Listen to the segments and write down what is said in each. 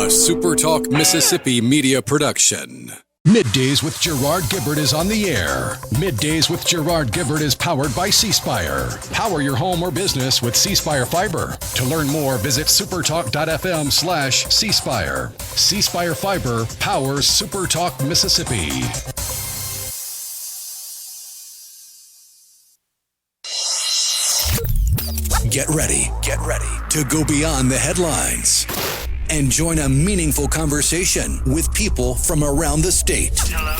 SuperTalk Mississippi media production. MidDays with Gerard Gibert is on the air. MidDays with Gerard Gibert is powered by C Spire. Power your home or business with C Spire Fiber. To learn more, visit supertalk.fm/C Spire. C Spire Fiber powers SuperTalk Mississippi. Get ready to go beyond the headlines and join a meaningful conversation with people from around the state. Hello.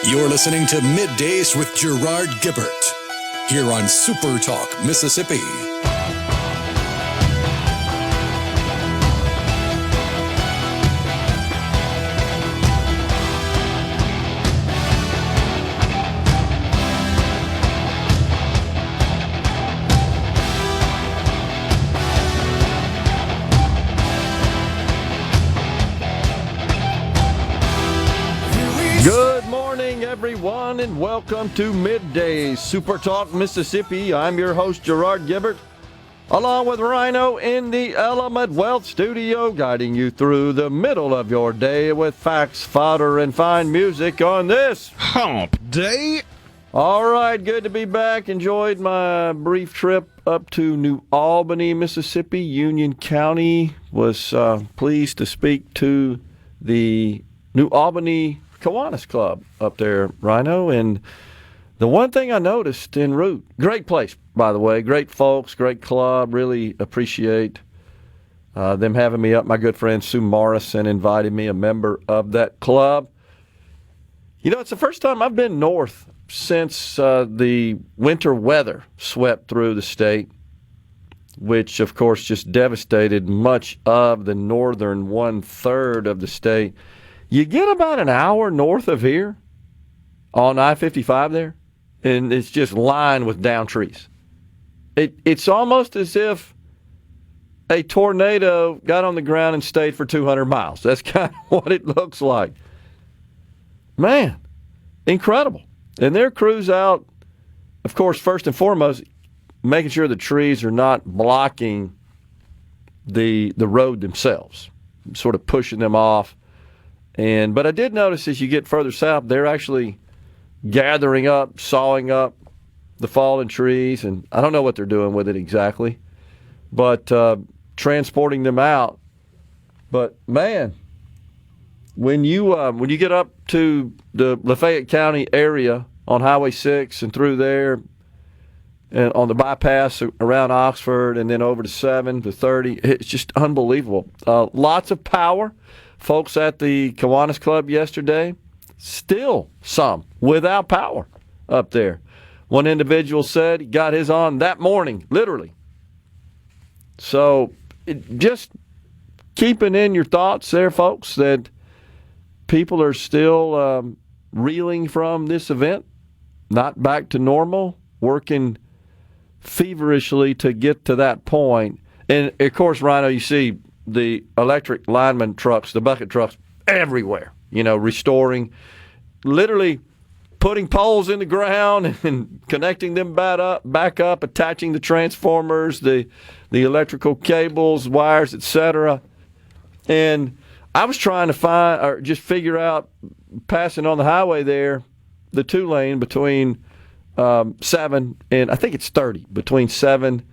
You're listening to MidDays with Gerard Gibert here on SuperTalk Mississippi. Good morning, everyone, and welcome to MidDays, SuperTalk Mississippi. I'm your host, Gerard Gibert, along with Rhino in the Element Wealth Studio, guiding you through the middle of your day with facts, fodder, and fine music on this Hump Day. All right, good to be back. Enjoyed my brief trip up to New Albany, Mississippi, Union County. Was pleased to speak to the New Albany Kiwanis Club up there, Rhino, and the one thing I noticed en route, great place, by the way, great folks, great club, really appreciate them having me up. My good friend Sue Morrison invited me, a member of that club. You know, it's the first time I've been north since the winter weather swept through the state, which, of course, just devastated much of the northern one-third of the state. You get about an hour north of here on I-55 there, and it's just lined with downed trees. It's almost as if a tornado got on the ground and stayed for 200 miles. That's kind of what it looks like. Man, incredible. And their crew's out, of course, first and foremost, making sure the trees are not blocking the road themselves, sort of pushing them off. But I did notice as you get further south, they're actually gathering up, sawing up the fallen trees, and I don't know what they're doing with it exactly, but transporting them out. But man, when you get up to the Lafayette County area on Highway 6 and through there, and on the bypass around Oxford, and then over to 7 to 30, it's just unbelievable. Lots of power. Folks at the Kiwanis Club yesterday, still some without power up there. One individual said he got his on that morning, literally. So just keeping in your thoughts there, folks, that people are still reeling from this event, not back to normal, working feverishly to get to that point. And, of course, Rhino, you see the electric lineman trucks, the bucket trucks, everywhere, restoring, literally putting poles in the ground and connecting them back up, attaching the transformers, the electrical cables, wires, etc. And I was trying to find, or just figure out, passing on the highway there, the 2-lane between 7 and, I think it's 30, between 7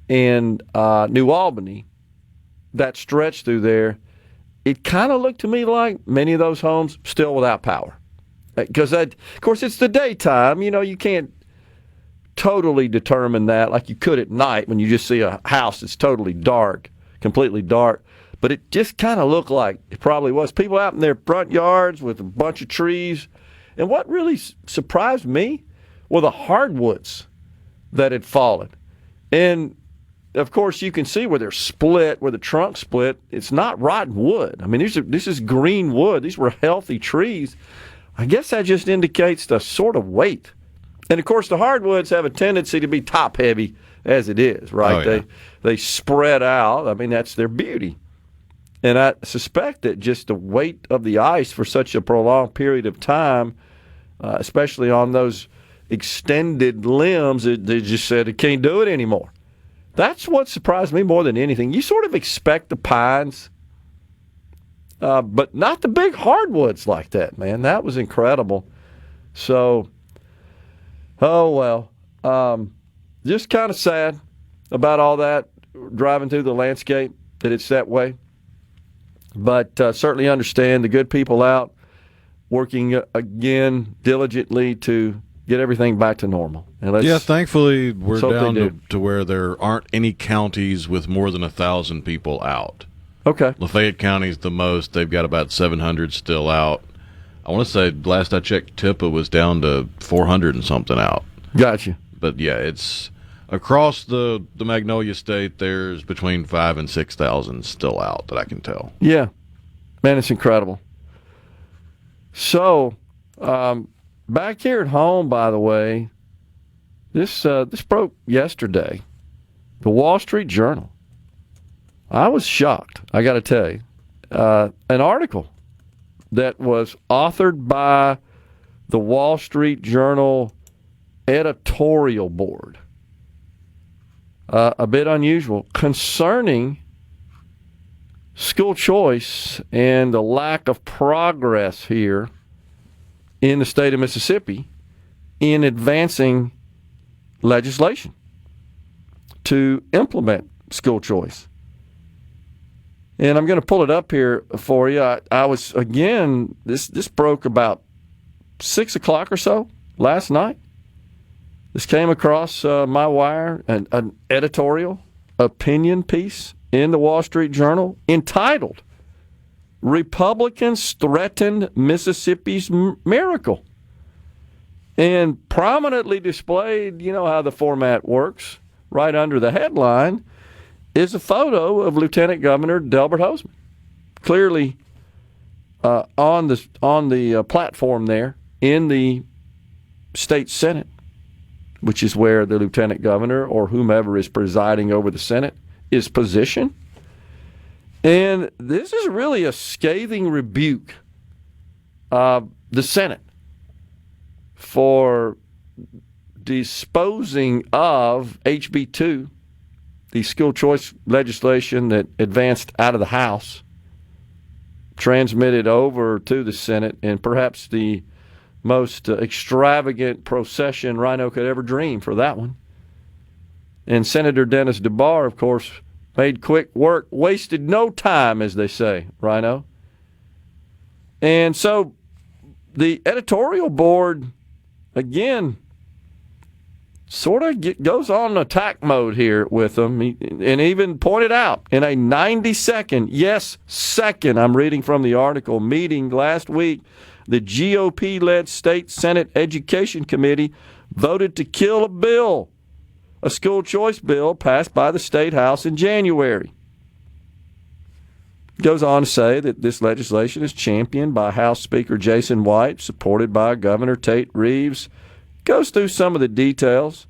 and New Albany, that stretch through there, it kind of looked to me like many of those homes still without power. Because, of course, it's the daytime. You can't totally determine that like you could at night when you just see a house that's totally dark, completely dark. But it just kind of looked like it probably was. People out in their front yards with a bunch of trees. And what really surprised me were the hardwoods that had fallen. And of course, you can see where they're split, where the trunk split. It's not rotten wood. I mean, this is green wood. These were healthy trees. I guess that just indicates the sort of weight. And, of course, the hardwoods have a tendency to be top-heavy as it is, right? Oh, yeah. They spread out. I mean, that's their beauty. And I suspect that just the weight of the ice for such a prolonged period of time, especially on those extended limbs, they just said it can't do it anymore. That's what surprised me more than anything. You sort of expect the pines but not the big hardwoods like that, man. That was incredible. So, oh well, just kind of sad about all that, driving through the landscape, that it's that way. But certainly understand the good people out working again diligently to get everything back to normal. And yeah, thankfully we're down to where there aren't any counties with more than 1,000 people out. Okay. Lafayette County's the most. They've got about 700 still out. I want to say last I checked, Tippa was down to 400 and something out. Gotcha. But yeah, it's across the Magnolia State. There's between 5,000 and 6,000 still out that I can tell. Yeah, man, it's incredible. So, back here at home, by the way, this broke yesterday. The Wall Street Journal. I was shocked, I got to tell you. An article that was authored by the Wall Street Journal editorial board. A bit unusual, concerning school choice and the lack of progress here in the state of Mississippi in advancing legislation to implement school choice. And I'm going to pull it up here for you. I was, again, this broke about 6 o'clock or so last night. This came across my wire, an editorial opinion piece in the Wall Street Journal entitled, "Republicans Threatened Mississippi's Miracle." And prominently displayed, you know how the format works, right under the headline, is a photo of Lieutenant Governor Delbert Hosemann, clearly on the platform there in the state Senate, which is where the lieutenant governor or whomever is presiding over the Senate is positioned. And this is really a scathing rebuke of the Senate for disposing of HB 2, the school choice legislation that advanced out of the House, transmitted over to the Senate, and perhaps the most extravagant procession Rhino could ever dream for that one. And Senator Dennis DeBar, of course, made quick work, wasted no time, as they say, Rhino. And so the editorial board, again, sort of goes on attack mode here with them, and even pointed out in a 90-second, yes, second, I'm reading from the article, meeting last week, the GOP-led State Senate Education Committee voted to kill a bill, a school choice bill passed by the State House in January. Goes on to say that this legislation is championed by House Speaker Jason White, supported by Governor Tate Reeves. Goes through some of the details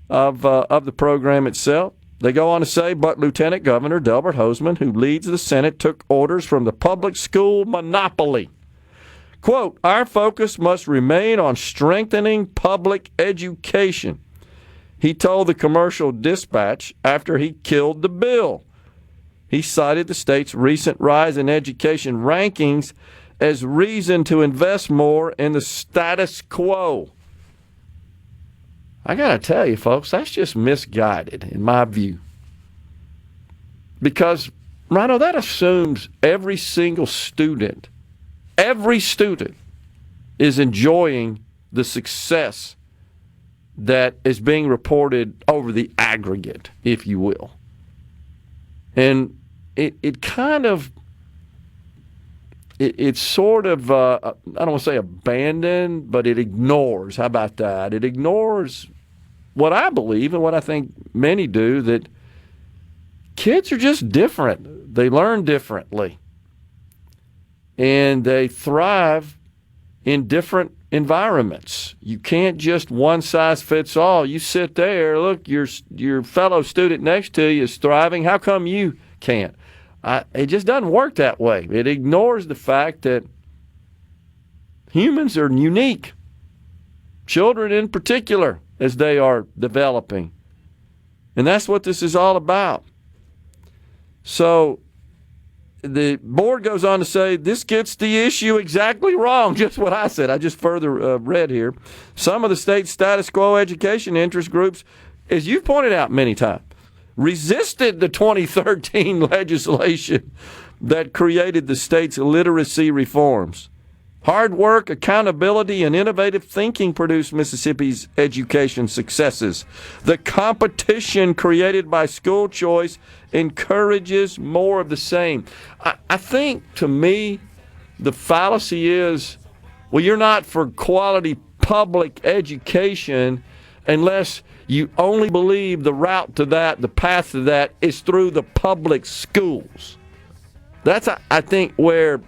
of the program itself. They go on to say, but Lieutenant Governor Delbert Hosemann, who leads the Senate, took orders from the public school monopoly. Quote, "Our focus must remain on strengthening public education," he told the Commercial Dispatch after he killed the bill. He cited the state's recent rise in education rankings as reason to invest more in the status quo. I got to tell you, folks, that's just misguided in my view. Because, Rhino, that assumes every single student is enjoying the success that is being reported over the aggregate, if you will. And it kind of, it's sort of, I don't want to say abandoned, but it ignores, how about that? It ignores what I believe and what I think many do, that kids are just different. They learn differently. And they thrive in different environments. You can't just one size fits all. You sit there, look, your fellow student next to you is thriving. How come you can't? It just doesn't work that way. It ignores the fact that humans are unique. Children in particular, as they are developing. And that's what this is all about. So the board goes on to say this gets the issue exactly wrong. Just what I said. I just further read here. Some of the state's status quo education interest groups, as you've pointed out many times, resisted the 2013 legislation that created the state's literacy reforms. Hard work, accountability, and innovative thinking produced Mississippi's education successes. The competition created by school choice encourages more of the same. I think, to me, the fallacy is, well, you're not for quality public education unless you only believe the route to that, the path to that, is through the public schools. That's, I think, where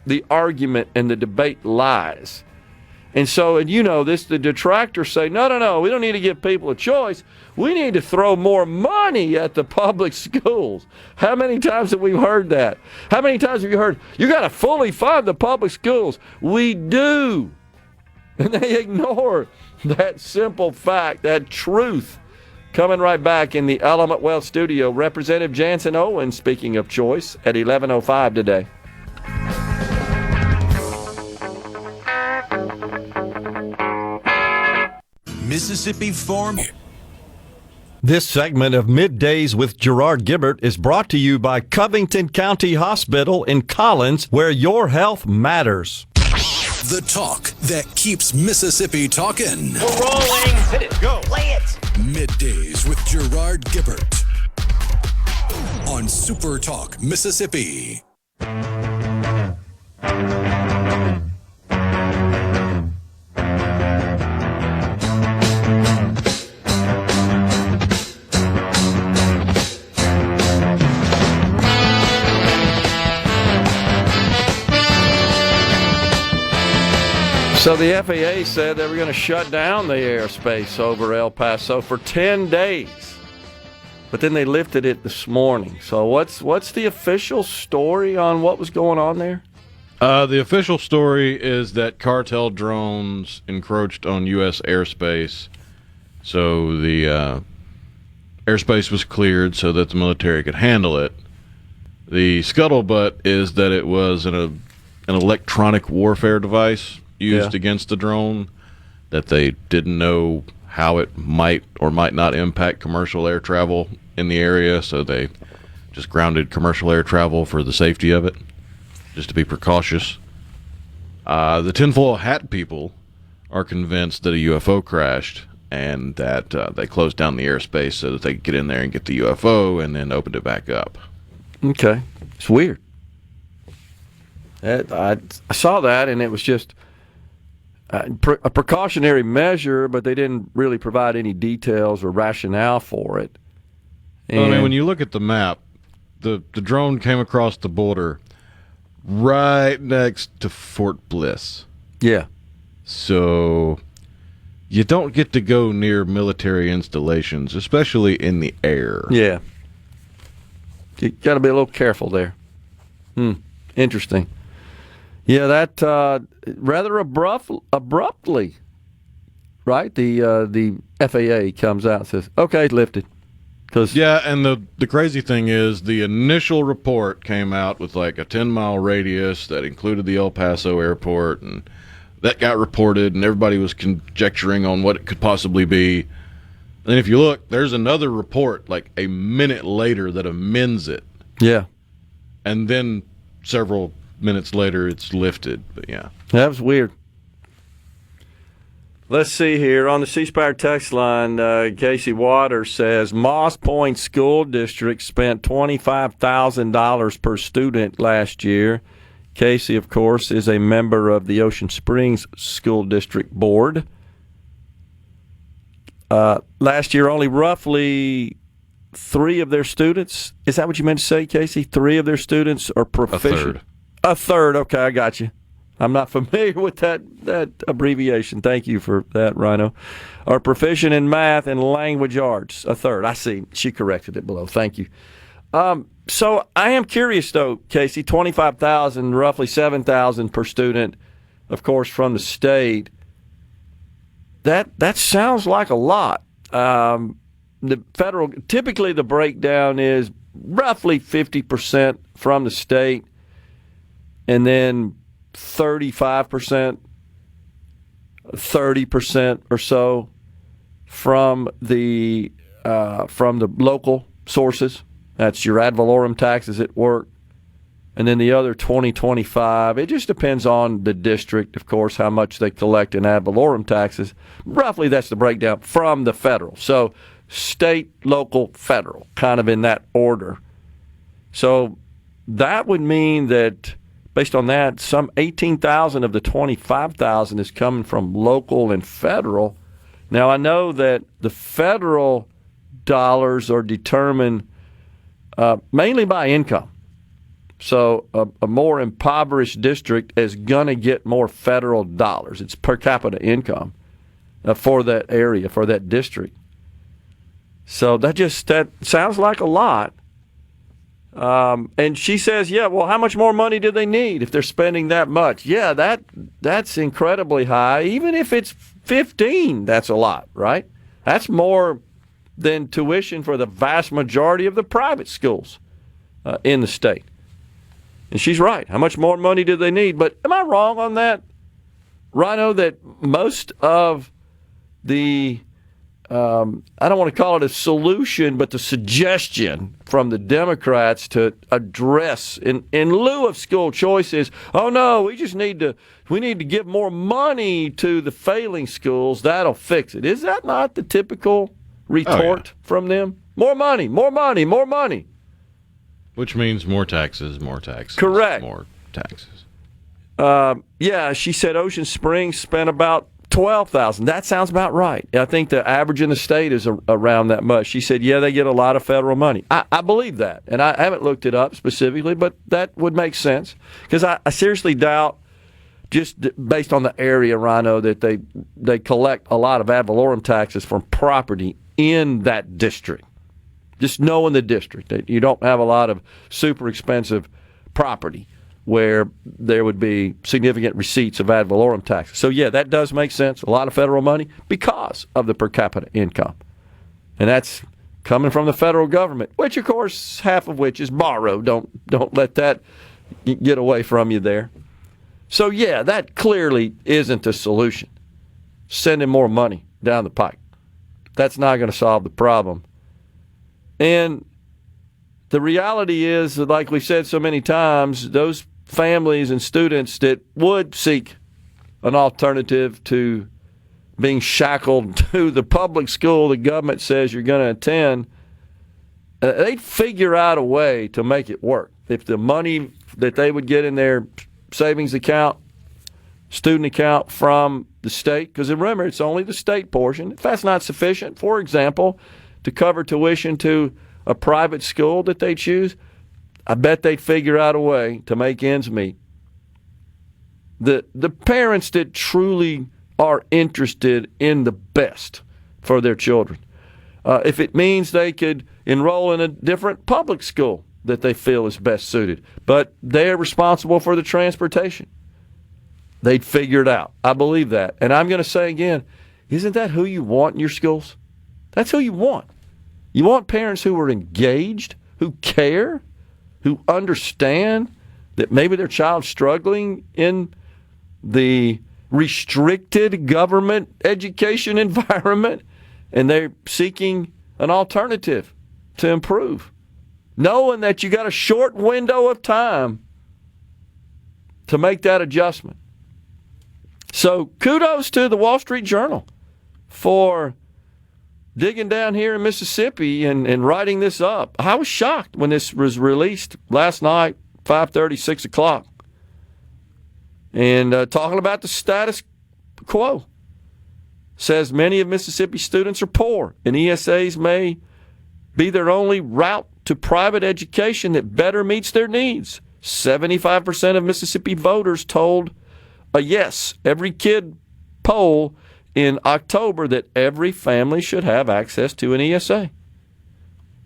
the argument and the debate lies. And so, and you know this, the detractors say, no, we don't need to give people a choice. We need to throw more money at the public schools. How many times have we heard that? How many times have you heard, you got to fully fund the public schools? We do. And they ignore that simple fact, that truth. Coming right back in the Element Wealth studio, Representative Jansen Owen, speaking of choice, at 11:05 today. Mississippi Farm. This segment of Middays with Gerard Gibert is brought to you by Covington County Hospital in Collins, where your health matters. The talk that keeps Mississippi talking. We're rolling. Hit it. Go. Play it. Middays with Gerard Gibert on SuperTalk Mississippi. So the FAA said they were going to shut down the airspace over El Paso for 10 days. But then they lifted it this morning. So what's the official story on what was going on there? The official story is that cartel drones encroached on U.S. airspace. So the airspace was cleared so that the military could handle it. The scuttlebutt is that it was an electronic warfare device used against the drone, that they didn't know how it might or might not impact commercial air travel in the area, so they just grounded commercial air travel for the safety of it, just to be precautious. The tinfoil hat people are convinced that a UFO crashed and that they closed down the airspace so that they could get in there and get the UFO and then opened it back up. Okay. It's weird. I saw that, and it was just a precautionary measure, but they didn't really provide any details or rationale for it. Well, I mean, when you look at the map, the drone came across the border right next to Fort Bliss. Yeah. So you don't get to go near military installations, especially in the air. Yeah. You got to be a little careful there. Interesting. Yeah, that rather abruptly, right? The FAA comes out and says, "Okay, it's lifted." Yeah, and the crazy thing is, the initial report came out with like a 10-mile radius that included the El Paso airport, and that got reported, and everybody was conjecturing on what it could possibly be. And if you look, there's another report like a minute later that amends it. Yeah, and then several minutes later, it's lifted. But yeah, that was weird. Let's see here. On the C Spire text line, Casey Waters says Moss Point School District spent $25,000 per student last year. Casey, of course, is a member of the Ocean Springs School District Board. Last year, only roughly 3 of their students, is that what you meant to say, Casey? 3 of their students are proficient? A third. Okay, I got you. I'm not familiar with that abbreviation. Thank you for that, Rhino. Are proficient in math and language arts. A third. I see. She corrected it below. Thank you. So I am curious, though, Casey, $25,000, roughly $7,000 per student, of course, from the state. That sounds like a lot. The federal, typically the breakdown is roughly 50% from the state, and then 35%, 30% or so from the local sources. That's your ad valorem taxes at work. And then the other 25, it just depends on the district, of course, how much they collect in ad valorem taxes. Roughly, that's the breakdown from the federal. So state, local, federal, kind of in that order. So that would mean that, based on that, some 18,000 of the 25,000 is coming from local and federal. Now, I know that the federal dollars are determined mainly by income. So a more impoverished district is going to get more federal dollars. It's per capita income for that area, for that district. So that sounds like a lot. And she says, yeah, well, how much more money do they need if they're spending that much? Yeah, that's incredibly high. Even if it's 15, that's a lot, right? That's more than tuition for the vast majority of the private schools in the state. And she's right. How much more money do they need? But am I wrong on that, Rhino, that most of the, I don't want to call it a solution, but the suggestion from the Democrats to address, in lieu of school choice, is, oh, no, we need to give more money to the failing schools. That'll fix it. Is that not the typical retort from them? More money, more money, more money. Which means more taxes, more taxes. Correct. More taxes. Yeah, she said Ocean Springs spent about $12,000. That sounds about right. I think the average in the state is around that much. She said, yeah, they get a lot of federal money. I believe that, and I haven't looked it up specifically, but that would make sense, because I seriously doubt, just based on the area, Rhino, that they collect a lot of ad valorem taxes from property in that district. Just knowing the district, that you don't have a lot of super expensive property where there would be significant receipts of ad valorem taxes. So, yeah, that does make sense. A lot of federal money because of the per capita income. And that's coming from the federal government, which, of course, half of which is borrowed. Don't let that get away from you there. So, yeah, that clearly isn't the solution. Sending more money down the pike. That's not going to solve the problem. And the reality is that, like we've said so many times, those families and students that would seek an alternative to being shackled to the public school the government says you're going to attend, they'd figure out a way to make it work. If the money that they would get in their savings account, student account from the state, because remember, it's only the state portion. If that's not sufficient, for example, to cover tuition to a private school that they choose, I bet they'd figure out a way to make ends meet. The parents that truly are interested in the best for their children, if it means they could enroll in a different public school that they feel is best suited, but they're responsible for the transportation, they'd figure it out. I believe that. And I'm going to say again, isn't that who you want in your schools? That's who you want. You want parents who are engaged, who care, who understand that maybe their child's struggling in the restricted government education environment, and they're seeking an alternative to improve, knowing that you got a short window of time to make that adjustment. So kudos to the Wall Street Journal for digging down here in Mississippi and writing this up. I was shocked when this was released last night, 5:30, 6 o'clock, and talking about the status quo. Says many of Mississippi students are poor, and ESAs may be their only route to private education that better meets their needs. 75% of Mississippi voters told a Yes Every Kid poll in October that every family should have access to an ESA.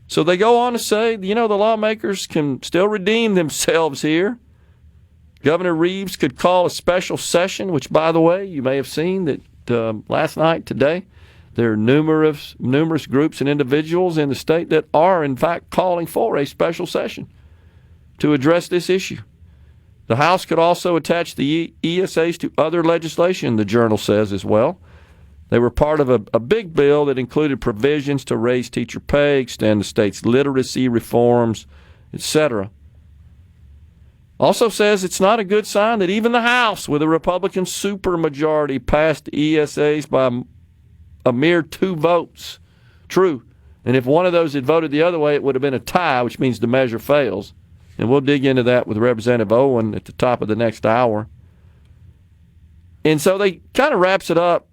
So they go on to say, the lawmakers can still redeem themselves here. Governor Reeves could call a special session, which, by the way, you may have seen that last night, today, There are numerous groups and individuals in the state that are, in fact, calling for a special session to address this issue. The House could also attach the ESAs to other legislation, the Journal says as well. They were part of a big bill that included provisions to raise teacher pay, extend the state's literacy reforms, etc. Also says it's not a good sign that even the House, with a Republican supermajority, passed ESAs by a mere 2 votes. True. And if one of those had voted the other way, it would have been a tie, which means the measure fails. And we'll dig into that with Representative Owen at the top of the next hour. And so they kind of wraps it up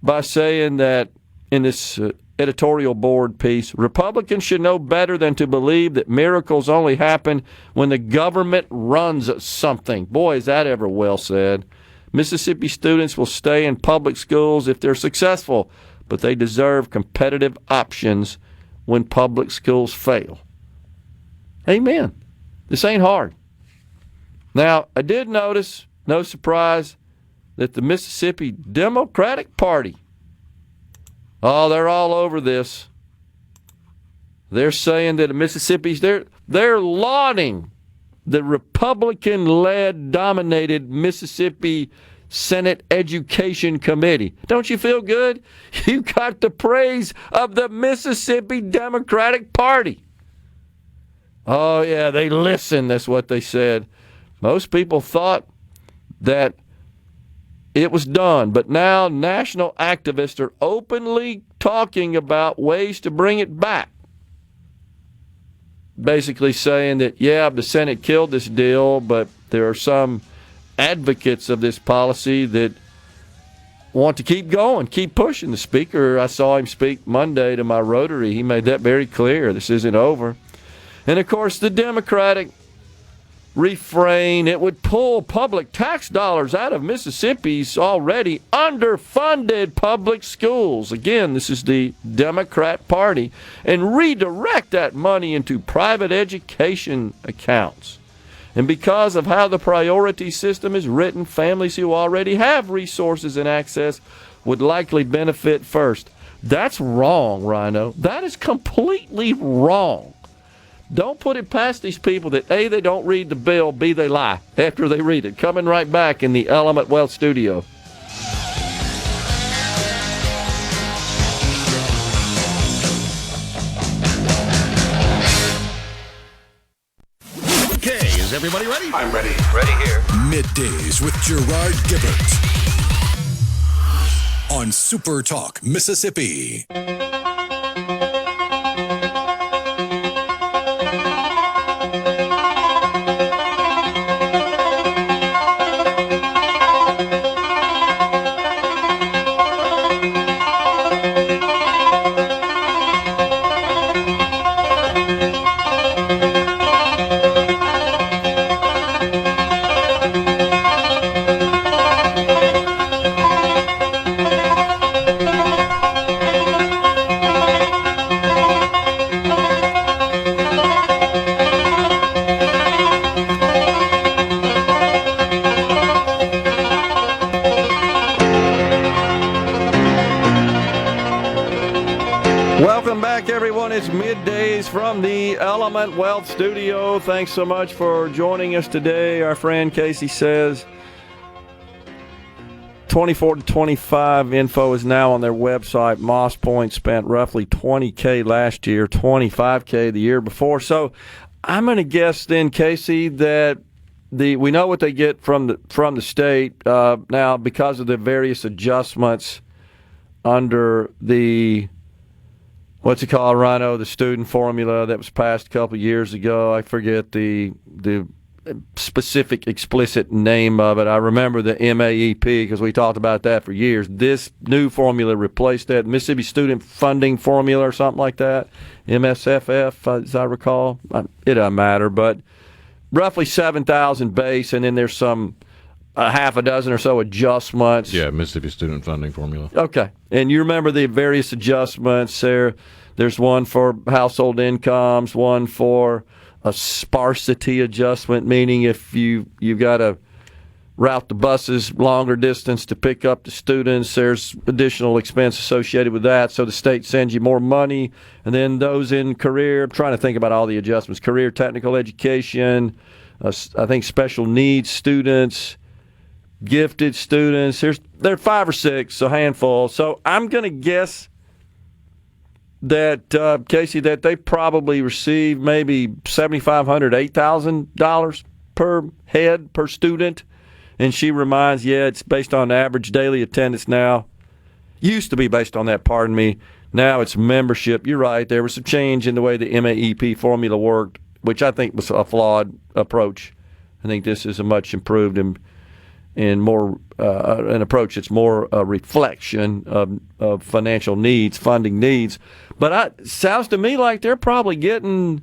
by saying that in this editorial board piece, Republicans should know better than to believe that miracles only happen when the government runs something. Boy, is that ever well said. Mississippi students will stay in public schools if they're successful, but they deserve competitive options when public schools fail. Amen. This ain't hard. Now, I did notice, no surprise, that the Mississippi Democratic Party, they're all over this. They're saying that Mississippi's, they're lauding the Republican-led, dominated Mississippi Senate Education Committee. Don't you feel good? You got the praise of the Mississippi Democratic Party. Oh, yeah, they listen. That's what they said. Most people thought that it was done, but now national activists are openly talking about ways to bring it back. Basically saying that, yeah, the Senate killed this deal, but there are some advocates of this policy that want to keep going, keep pushing. The speaker, I saw him speak Monday to my Rotary. He made that very clear. This isn't over. And, of course, the Democratic refrain, it would pull public tax dollars out of Mississippi's already underfunded public schools. Again, this is the Democrat Party. And redirect that money into private education accounts. And because of how the priority system is written, families who already have resources and access would likely benefit first. That's wrong, Rhino. That is completely wrong. Don't put it past these people that A, they don't read the bill, B, they lie after they read it. Coming right back in the Element Wealth studio. Okay, is everybody ready? I'm ready. Ready here. Middays with Gerard Gibert on SuperTalk, Mississippi. Welcome back, everyone. It's Middays from the Element Wealth studio. Thanks so much for joining us today. Our friend Casey says 24 to 25 info is now on their website. Moss Point spent roughly $20K last year, $25K the year before. So I'm going to guess then, Casey, that we know what they get from the state now because of the various adjustments under the what's it called, Rhino? The student formula that was passed a couple of years ago. I forget the specific explicit name of it. I remember the MAEP because we talked about that for years. This new formula replaced that Mississippi Student Funding Formula or something like that. MSFF, as I recall. It doesn't matter, but roughly 7,000 base, and then there's some half a dozen or so adjustments. Yeah, Mississippi Student Funding Formula. Okay. And you remember the various adjustments there. There's one for household incomes, one for a sparsity adjustment, meaning if you've got route the buses longer distance to pick up the students. There's additional expense associated with that, so the state sends you more money. And then those in career, I'm trying to think about all the adjustments, career technical education, I think special needs students, gifted students. There are 5 or 6, a handful. So I'm going to guess that, Casey, that they probably receive maybe $7,500, $8,000 per head, per student. And she reminds, it's based on average daily attendance now. Used to be based on that, pardon me. Now it's membership. You're right. There was some change in the way the MAEP formula worked, which I think was a flawed approach. I think this is a much improved and more an approach that's more a reflection of financial needs, funding needs. But it sounds to me like they're probably getting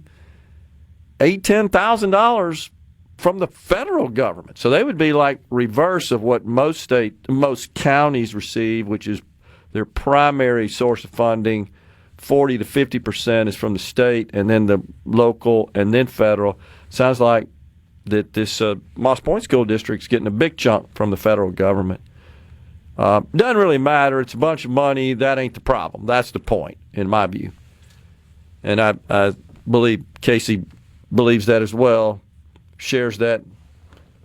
$8,000-$10,000 from the federal government. So they would be like reverse of what most counties receive, which is their primary source of funding. 40 to 50% is from the state, and then the local, and then federal. Sounds like that this Moss Point School District's getting a big chunk from the federal government. Doesn't really matter. It's a bunch of money. That ain't the problem. That's the point, in my view. And I believe Casey believes that as well, shares that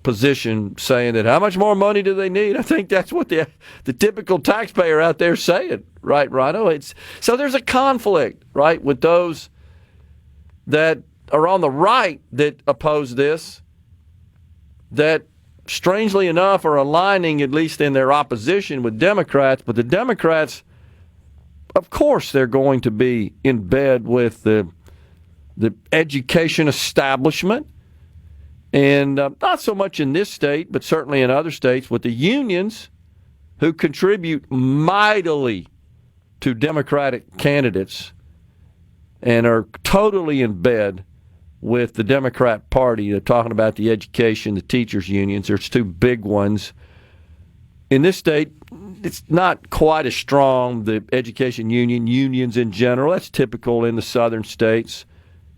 position, saying that how much more money do they need? I think that's what the typical taxpayer out there is saying, right, Rhino? So there's a conflict, right, with those that are on the right that oppose this, that strangely enough are aligning, at least in their opposition, with Democrats. But the Democrats, of course, they're going to be in bed with the education establishment. And not so much in this state, but certainly in other states, with the unions who contribute mightily to Democratic candidates and are totally in bed with the Democrat Party. They're talking about the education, the teachers' unions. There's 2 big ones. In this state, it's not quite as strong, the education unions in general. That's typical in the southern states.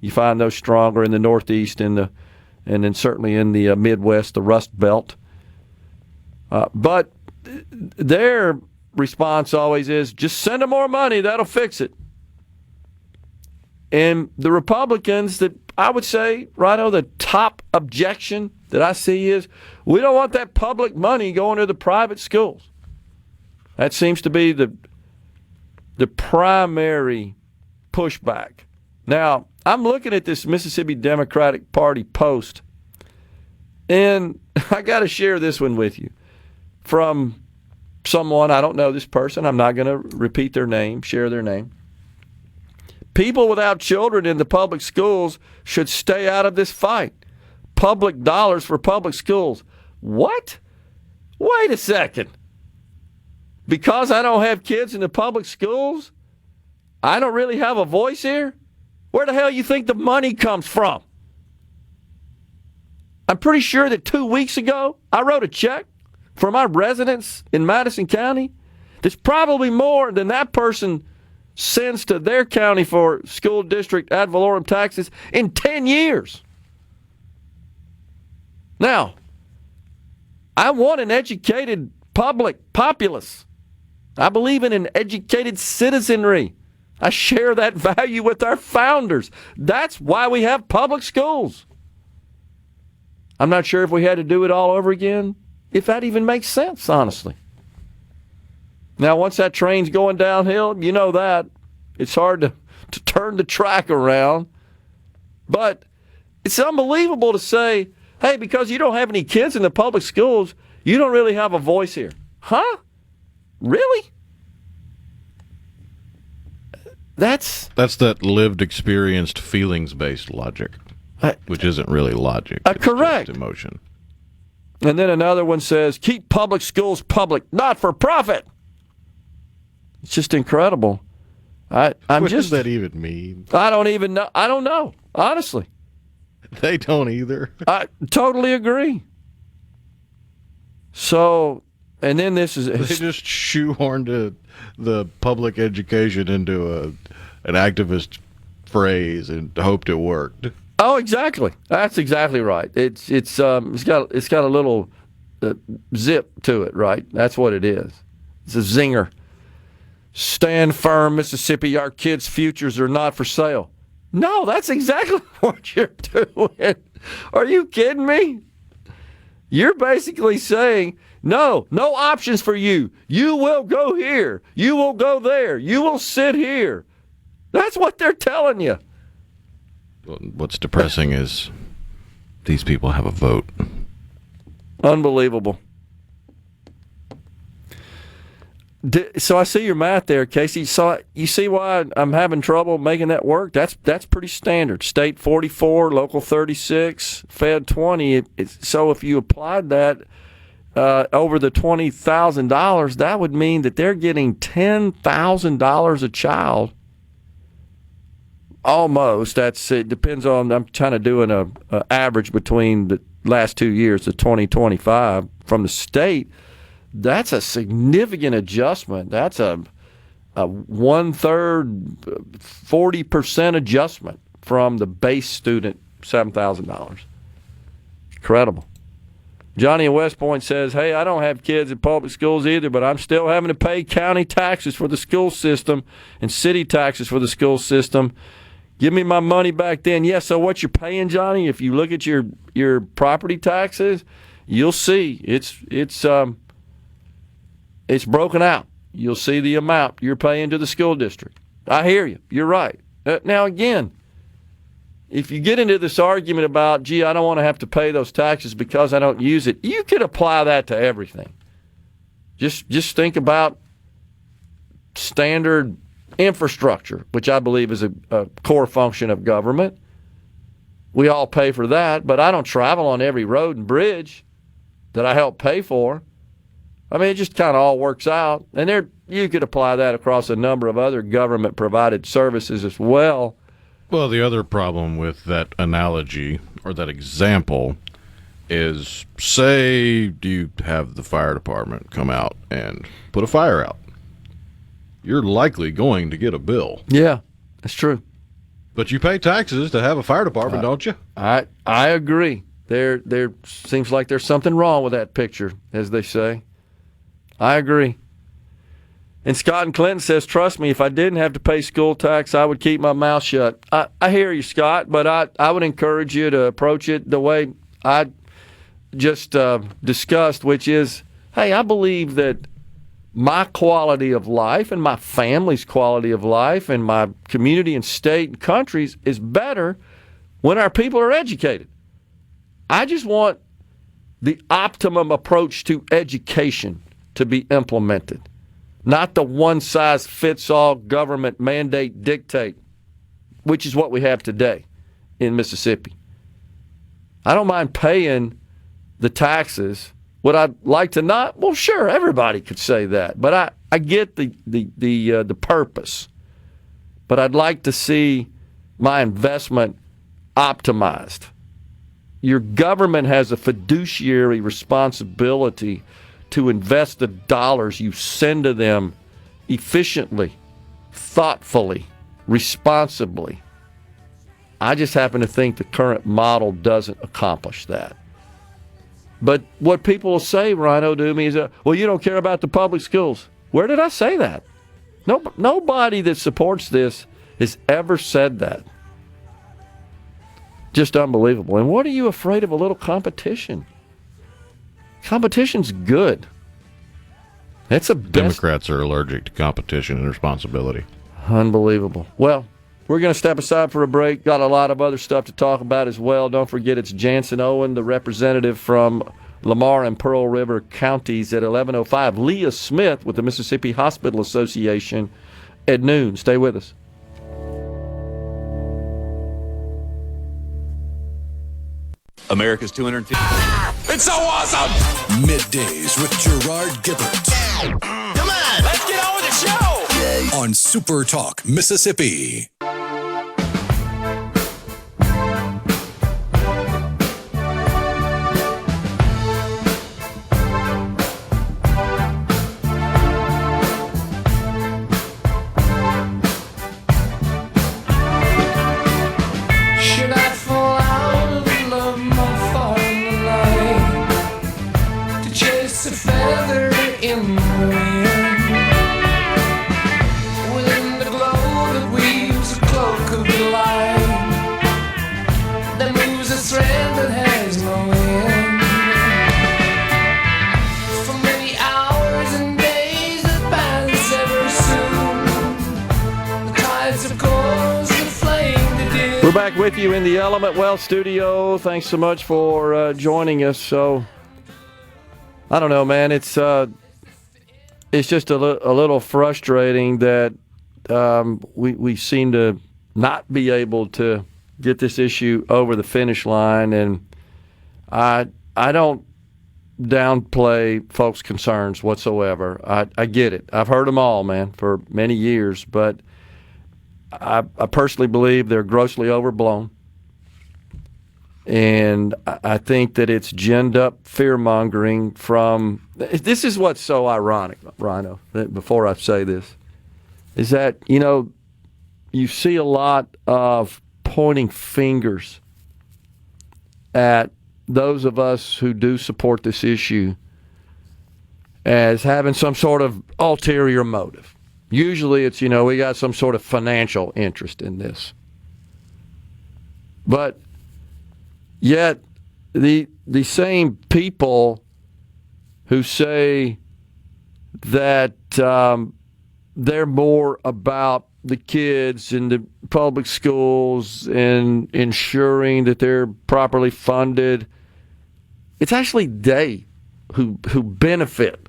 You find those stronger in the Northeast and then certainly in the Midwest, the Rust Belt. But their response always is, just send them more money, that'll fix it. And the Republicans, that I would say, Rhino, the top objection that I see is, we don't want that public money going to the private schools. That seems to be the primary pushback. Now, I'm looking at this Mississippi Democratic Party post, and I got to share this one with you from someone. I don't know this person. I'm not going to repeat their name, share their name. People without children in the public schools should stay out of this fight. Public dollars for public schools. What? Wait a second. Because I don't have kids in the public schools, I don't really have a voice here? Where the hell you think the money comes from? I'm pretty sure that 2 weeks ago, I wrote a check for my residents in Madison County. There's probably more than that person sends to their county for school district ad valorem taxes in 10 years. Now, I want an educated populace. I believe in an educated citizenry. I share that value with our founders. That's why we have public schools. I'm not sure if we had to do it all over again, if that even makes sense, honestly. Now, once that train's going downhill, you know that. It's hard to turn the track around. But it's unbelievable to say, hey, because you don't have any kids in the public schools, you don't really have a voice here. Huh? Really? That's that lived, experienced, feelings-based logic, which isn't really logic. It's correct. Just emotion. And then another one says, keep public schools public, not for profit. It's just incredible. What does that even mean? I don't even know. I don't know, honestly. They don't either. I totally agree. So, and then this is... They just shoehorned the public education into an activist phrase and hoped it worked. Oh, exactly. That's exactly right. It's got a little zip to it, right? That's what it is. It's a zinger. Stand firm, Mississippi. Our kids' futures are not for sale. No, that's exactly what you're doing. Are you kidding me? You're basically saying, no options for you. You will go here. You will go there. You will sit here. That's what they're telling you. What's depressing is these people have a vote. Unbelievable. So I see your math there, Casey. So you see why I'm having trouble making that work? That's pretty standard. State 44, local 36, Fed 20. So if you applied that over the $20,000, that would mean that they're getting $10,000 a child. Almost. It depends on. I'm kind of doing a average between the last 2 years, the 2025 from the state. That's a significant adjustment. That's a 1/3, 40% adjustment from the base student, $7,000. Incredible. Johnny in West Point says, hey, I don't have kids in public schools either, but I'm still having to pay county taxes for the school system and city taxes for the school system. Give me my money back then. Yeah, so what you're paying, Johnny, if you look at your property taxes, you'll see it's broken out. You'll see the amount you're paying to the school district. I hear you. You're right. Now, again, if you get into this argument about, gee, I don't want to have to pay those taxes because I don't use it, you could apply that to everything. Just think about standard infrastructure, which I believe is a core function of government. We all pay for that, but I don't travel on every road and bridge that I help pay for. I mean, it just kind of all works out. And you could apply that across a number of other government-provided services as well. Well, the other problem with that analogy or that example is, say you have the fire department come out and put a fire out. You're likely going to get a bill. Yeah, that's true. But you pay taxes to have a fire department, don't you? I agree. There seems like there's something wrong with that picture, as they say. I agree. And Scott in Clinton says, trust me, if I didn't have to pay school tax, I would keep my mouth shut. I hear you, Scott, but I would encourage you to approach it the way I just discussed, which is, hey, I believe that my quality of life and my family's quality of life and my community and state and countries is better when our people are educated. I just want the optimum approach to education to be implemented, not the one-size-fits-all government mandate dictate, which is what we have today in Mississippi. I don't mind paying the taxes. Would I like to not? Well, sure, everybody could say that, but I get the purpose. But I'd like to see my investment optimized. Your government has a fiduciary responsibility to invest the dollars you send to them efficiently, thoughtfully, responsibly. I just happen to think the current model doesn't accomplish that. But what people will say, Rhino, to me is, well, you don't care about the public schools. Where did I say that? Nobody that supports this has ever said that. Just unbelievable. And what are you afraid of a little competition? Competition's good. That's a best. Democrats are allergic to competition and responsibility. Unbelievable. Well, we're going to step aside for a break. Got a lot of other stuff to talk about as well. Don't forget it's Jansen Owen, the representative from Lamar and Pearl River counties at 11:05. Leah Smith with the Mississippi Hospital Association at noon. Stay with us. America's 250. It's so awesome! Middays with Gerard Gibert. Come on, let's get on with the show! On SuperTalk, Mississippi. Should I fall out of love more far in the line to with you in the Element Wealth studio. Thanks so much for joining us. So, I don't know, man. It's just a little frustrating that we seem to not be able to get this issue over the finish line, and I don't downplay folks' concerns whatsoever. I get it. I've heard them all, man, for many years, but I personally believe they're grossly overblown. And I think that it's ginned up fear-mongering from – this is what's so ironic, Rhino, before I say this, is that, you see a lot of pointing fingers at those of us who do support this issue as having some sort of ulterior motive. Usually it's, we got some sort of financial interest in this. But yet the same people who say that they're more about the kids in the public schools and ensuring that they're properly funded, it's actually they who benefit,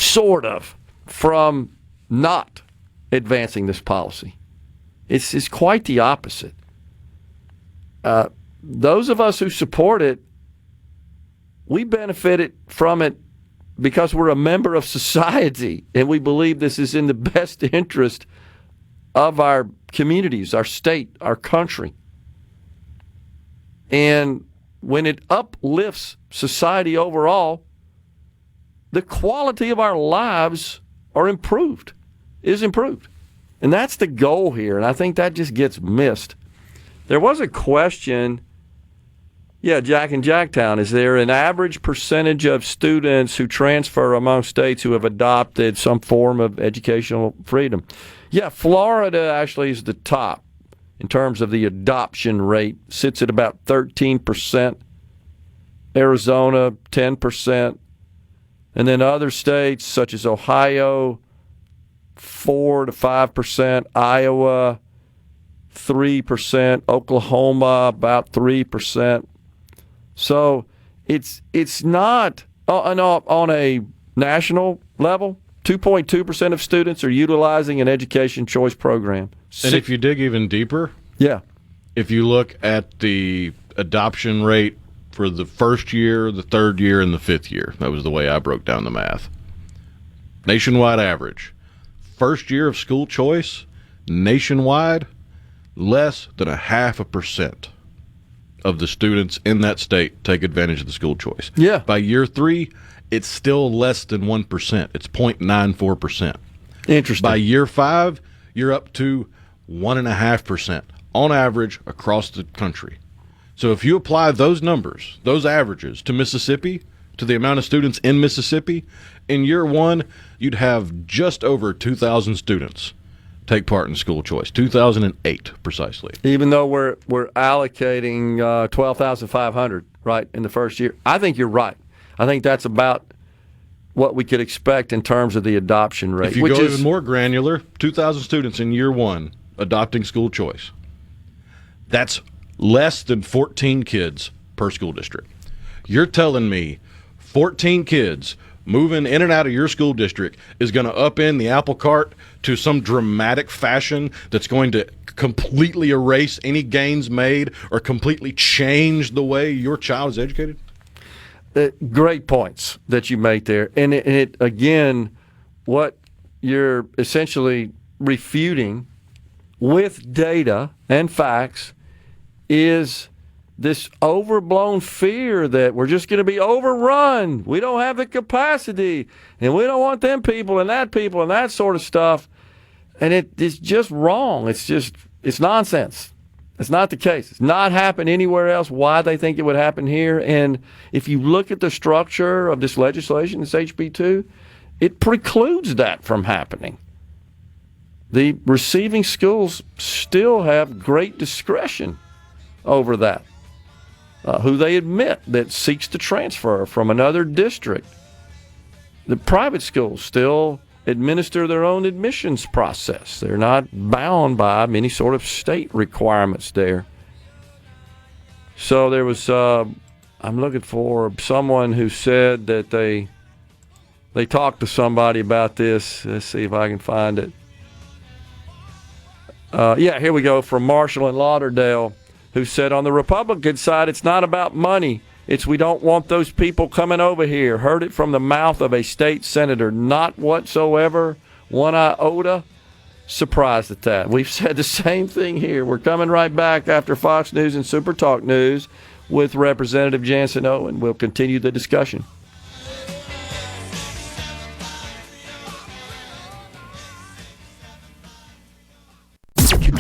sort of, from not advancing this policy. It's quite the opposite. Those of us who support it, we benefited from it because we're a member of society and we believe this is in the best interest of our communities, our state, our country. And when it uplifts society overall, the quality of our lives is improved. And that's the goal here, and I think that just gets missed. There was a question, Jack in Jacktown, is there an average percentage of students who transfer among states who have adopted some form of educational freedom? Yeah, Florida actually is the top in terms of the adoption rate, sits at about 13%, Arizona 10%, and then other states such as Ohio 4 to 5%, Iowa 3%, Oklahoma about 3%. So it's not on a national level. 2.2% of students are utilizing an education choice program. And if you dig even deeper, if you look at the adoption rate for the first year, the third year, and the fifth year, that was the way I broke down the math. Nationwide average. First year of school choice, nationwide, less than 0.5% of the students in that state take advantage of the school choice. Yeah. By year 3, it's still less than 1%. It's 0.94%. Interesting. By year 5, you're up to 1.5% on average across the country. So if you apply those numbers, those averages to Mississippi, to the amount of students in Mississippi, in year 1, you'd have just over 2,000 students take part in school choice. 2008 precisely. Even though we're allocating 12,500 right in the first year, I think you're right. I think that's about what we could expect in terms of the adoption rate. If you go even more granular, 2,000 students in year 1 adopting school choice. That's less than 14 kids per school district. You're telling me 14 kids moving in and out of your school district is going to upend the apple cart to some dramatic fashion that's going to completely erase any gains made or completely change the way your child is educated? Great points that you make there. And it again, what you're essentially refuting with data and facts is this overblown fear that we're just going to be overrun. We don't have the capacity, and we don't want them people and that sort of stuff. And it's just wrong. It's nonsense. It's not the case. It's not happened anywhere else. Why they think it would happen here? And if you look at the structure of this legislation, this HB2, it precludes that from happening. The receiving schools still have great discretion over that. Who they admit that seeks to transfer from another district. The private schools still administer their own admissions process. They're not bound by any sort of state requirements there. So there was, I'm looking for someone who said that they talked to somebody about this. Let's see if I can find it. Yeah, here we go, from Marshall in Lauderdale, who said, on the Republican side, it's not about money. It's we don't want those people coming over here. Heard it from the mouth of a state senator. Not whatsoever, one iota. Surprised at that. We've said the same thing here. We're coming right back after Fox News and SuperTalk News with Representative Jansen Owen. We'll continue the discussion.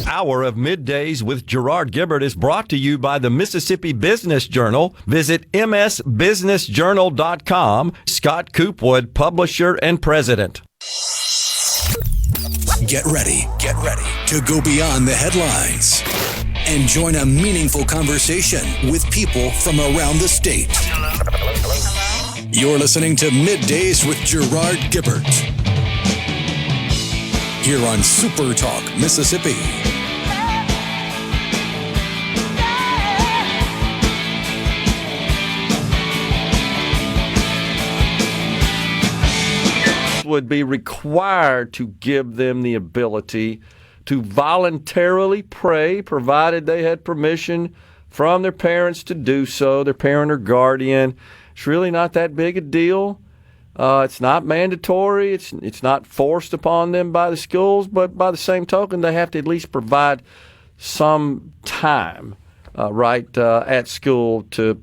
Hour of Middays with Gerard Gibert is brought to you by the Mississippi Business Journal. Visit msbusinessjournal.com. Scott Coopwood, publisher and president. Get ready to go beyond the headlines and join a meaningful conversation with people from around the state. Hello? You're listening to Middays with Gerard Gibert here on SuperTalk, Mississippi. Would be required to give them the ability to voluntarily pray, provided they had permission from their parents to do so, their parent or guardian. It's really not that big a deal. It's not mandatory. It's not forced upon them by the schools, but by the same token, they have to at least provide some time at school to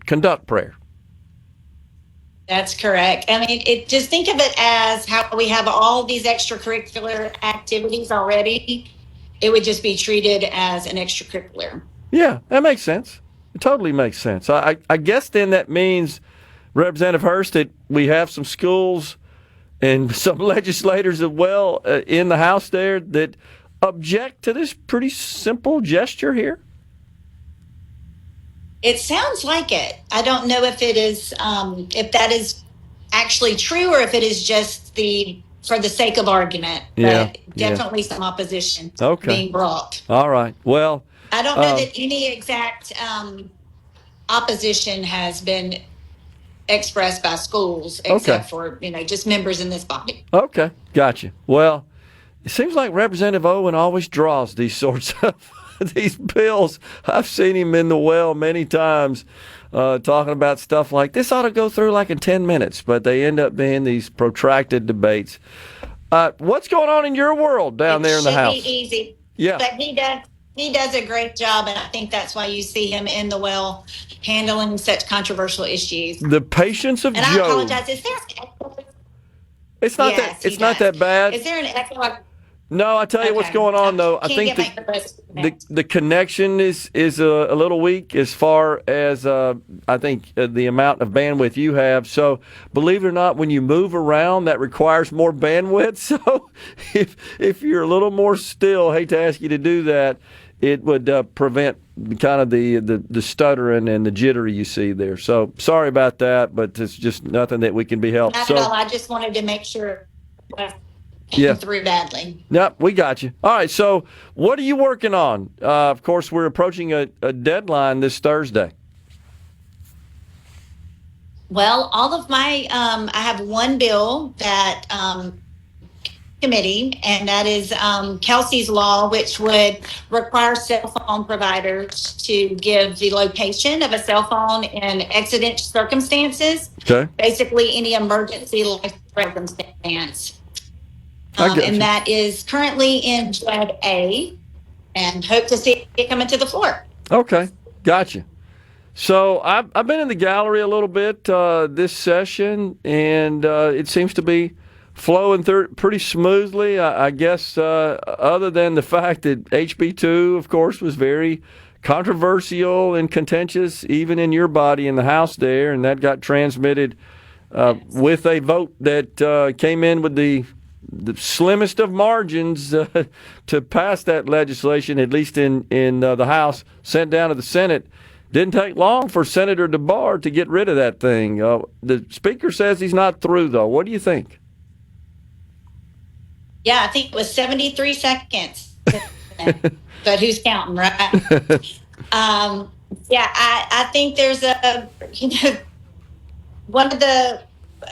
conduct prayer. That's correct. I mean, just think of it as how we have all these extracurricular activities already. It would just be treated as an extracurricular. Yeah, that makes sense. It totally makes sense. I guess then that means, Representative Hurst, that we have some schools and some legislators as well in the House there that object to this pretty simple gesture here. It sounds like it. I don't know if it is, if that is actually true or if it is just for the sake of argument. But definitely some opposition being brought. All right. Well, I don't know that any exact opposition has been expressed by schools except for, just members in this body. Okay. Gotcha. Well, it seems like Representative Owen always draws these sorts of these bills. I've seen him in the well many times talking about stuff like this ought to go through like in 10 minutes, but they end up being these protracted debates. What's going on in your world down there in the House? It should be easy. Yeah. But he does a great job, and I think that's why you see him in the well handling such controversial issues. The patience of Job. Job. And I apologize. Is there an echo? It's not that bad. Is there an echo? No, I tell you what's going on though. I think the connection is a little weak as far as I think the amount of bandwidth you have. So believe it or not, when you move around, that requires more bandwidth. So if you're a little more still, hate to ask you to do that, it would prevent kind of the stuttering and the jittery you see there. So sorry about that, but it's just nothing that we can be helped. Not at all. I just wanted to make sure. Through badly. Yep, we got you. All right, so what are you working on? Of course, we're approaching a deadline this Thursday. Well, all of my, I have one bill that committee, and that is Kelsey's Law, which would require cell phone providers to give the location of a cell phone in exigent circumstances. Okay. Basically, any emergency life circumstance. And that is currently in Dread A, and hope to see it coming to the floor. Okay, gotcha. So I've been in the gallery a little bit this session, and it seems to be flowing through pretty smoothly. I guess other than the fact that HB2, of course, was very controversial and contentious, even in your body in the House there, and that got transmitted with a vote that came in with the slimmest of margins to pass that legislation, at least in the House, sent down to the Senate. Didn't take long for Senator DeBar to get rid of that thing. The Speaker says he's not through, though. What do you think? Yeah, I think it was 73 seconds. But who's counting, right? I think there's one of the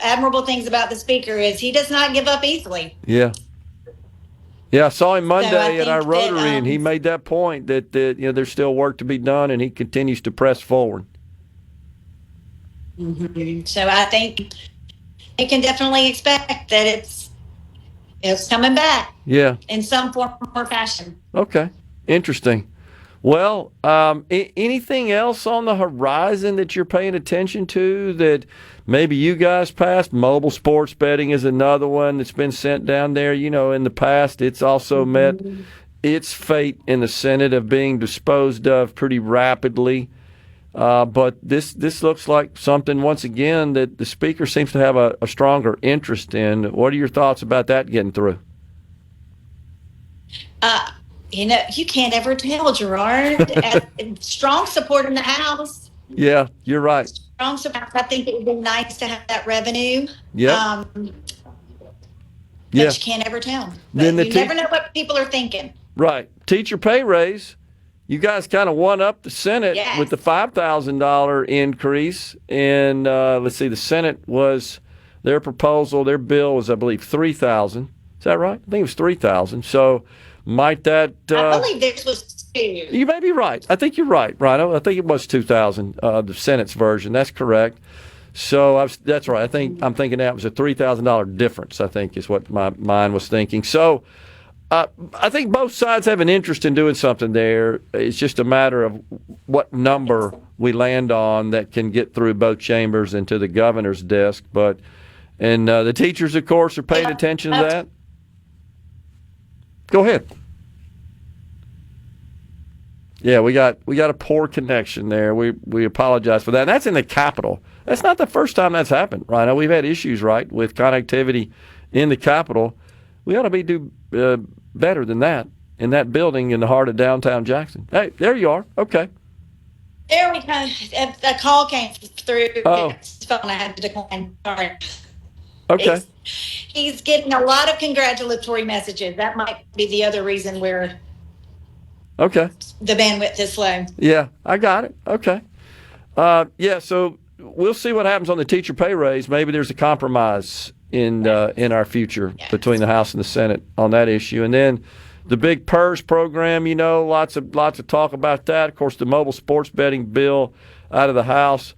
admirable things about the speaker is he does not give up easily. Yeah. Yeah, I saw him Monday at our Rotary, and he made that point that there's still work to be done, and he continues to press forward. Mm-hmm. So I think they can definitely expect that it's coming back. Yeah. In some form or fashion. Okay. Interesting. Well, anything else on the horizon that you're paying attention to that maybe you guys passed? Mobile sports betting is another one that's been sent down there. In the past, it's also met its fate in the Senate of being disposed of pretty rapidly. But this looks like something, once again, that the Speaker seems to have a stronger interest in. What are your thoughts about that getting through? You can't ever tell, Gerard. Strong support in the House. Yeah, you're right. Strong support. I think it would be nice to have that revenue. Yeah. But you can't ever tell. Then you never know what people are thinking. Right. Teacher pay raise. You guys kind of won up the Senate with the $5,000 increase. And let's see, the Senate was their proposal, their bill was, I believe, $3,000. Is that right? I think it was $3,000. So might that? I believe this was two. You may be right. I think you're right, Rhino. I think it was $2,000, the Senate's version. That's correct. So that's right. I'm thinking that was a $3,000 difference. I think is what my mind was thinking. So I think both sides have an interest in doing something there. It's just a matter of what number we land on that can get through both chambers and to the governor's desk. And the teachers, of course, are paying attention to that. Go ahead. Yeah, we got a poor connection there. We apologize for that. And that's in the Capitol. That's not the first time that's happened, right? We've had issues, right, with connectivity in the Capitol. We ought to do better than that in that building in the heart of downtown Jackson. Hey, there you are. Okay. There we go. A call came through. Oh. His phone. I had to decline. Sorry. Okay. He's getting a lot of congratulatory messages. That might be the other reason where the bandwidth is slow. Yeah, I got it. Okay. So we'll see what happens on the teacher pay raise. Maybe there's a compromise in our future between the House and the Senate on that issue. And then the big PERS program, lots of talk about that. Of course, the mobile sports betting bill out of the House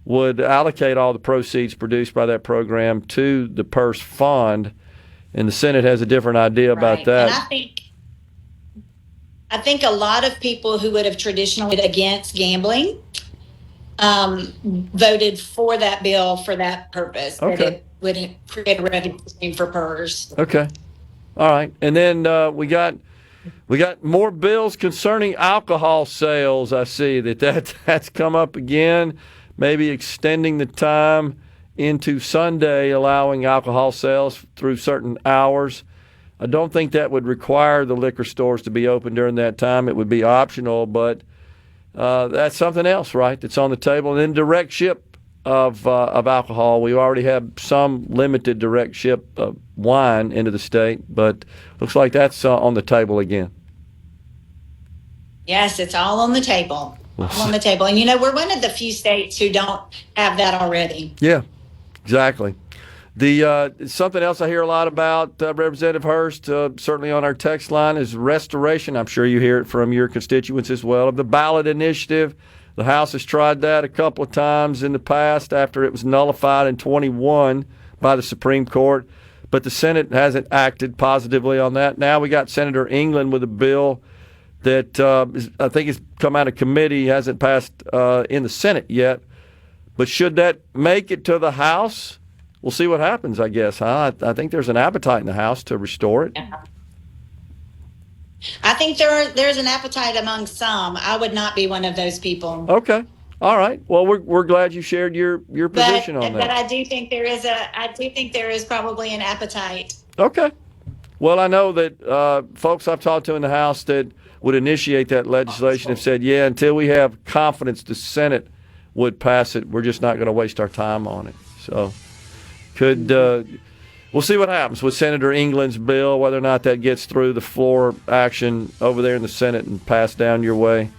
would allocate all the proceeds produced by that program to the PERS fund, and the Senate has a different idea about that. And I think a lot of people who would have traditionally been against gambling voted for that bill for that purpose. Okay. That it would create a revenue stream for PERS. Okay. All right. And then we got more bills concerning alcohol sales. I see that's come up again. Maybe extending the time into Sunday, allowing alcohol sales through certain hours. I don't think that would require the liquor stores to be open during that time. It would be optional, but that's something else, right, that's on the table. And then direct ship of alcohol. We already have some limited direct ship of wine into the state, but looks like that's on the table again. Yes, it's all on the table. On the table. And, we're one of the few states who don't have that already. Yeah, exactly. The something else I hear a lot about, Representative Hurst, certainly on our text line, is restoration. I'm sure you hear it from your constituents as well, of the ballot initiative. The House has tried that a couple of times in the past after it was nullified in 21 by the Supreme Court. But the Senate hasn't acted positively on that. Now we got Senator England with a bill that I think has come out of committee, hasn't passed in the Senate yet. But should that make it to the House, we'll see what happens, I guess. I think there's an appetite in the House to restore it. Yeah. I think there's an appetite among some. I would not be one of those people. Okay. All right. Well, we're glad you shared your position on that. But I do think there is probably an appetite. Okay. Well, I know that folks I've talked to in the House that would initiate that legislation have said, until we have confidence the Senate would pass it, we're just not going to waste our time on it. So we'll see what happens with Senator England's bill, whether or not that gets through the floor action over there in the Senate and passed down your way.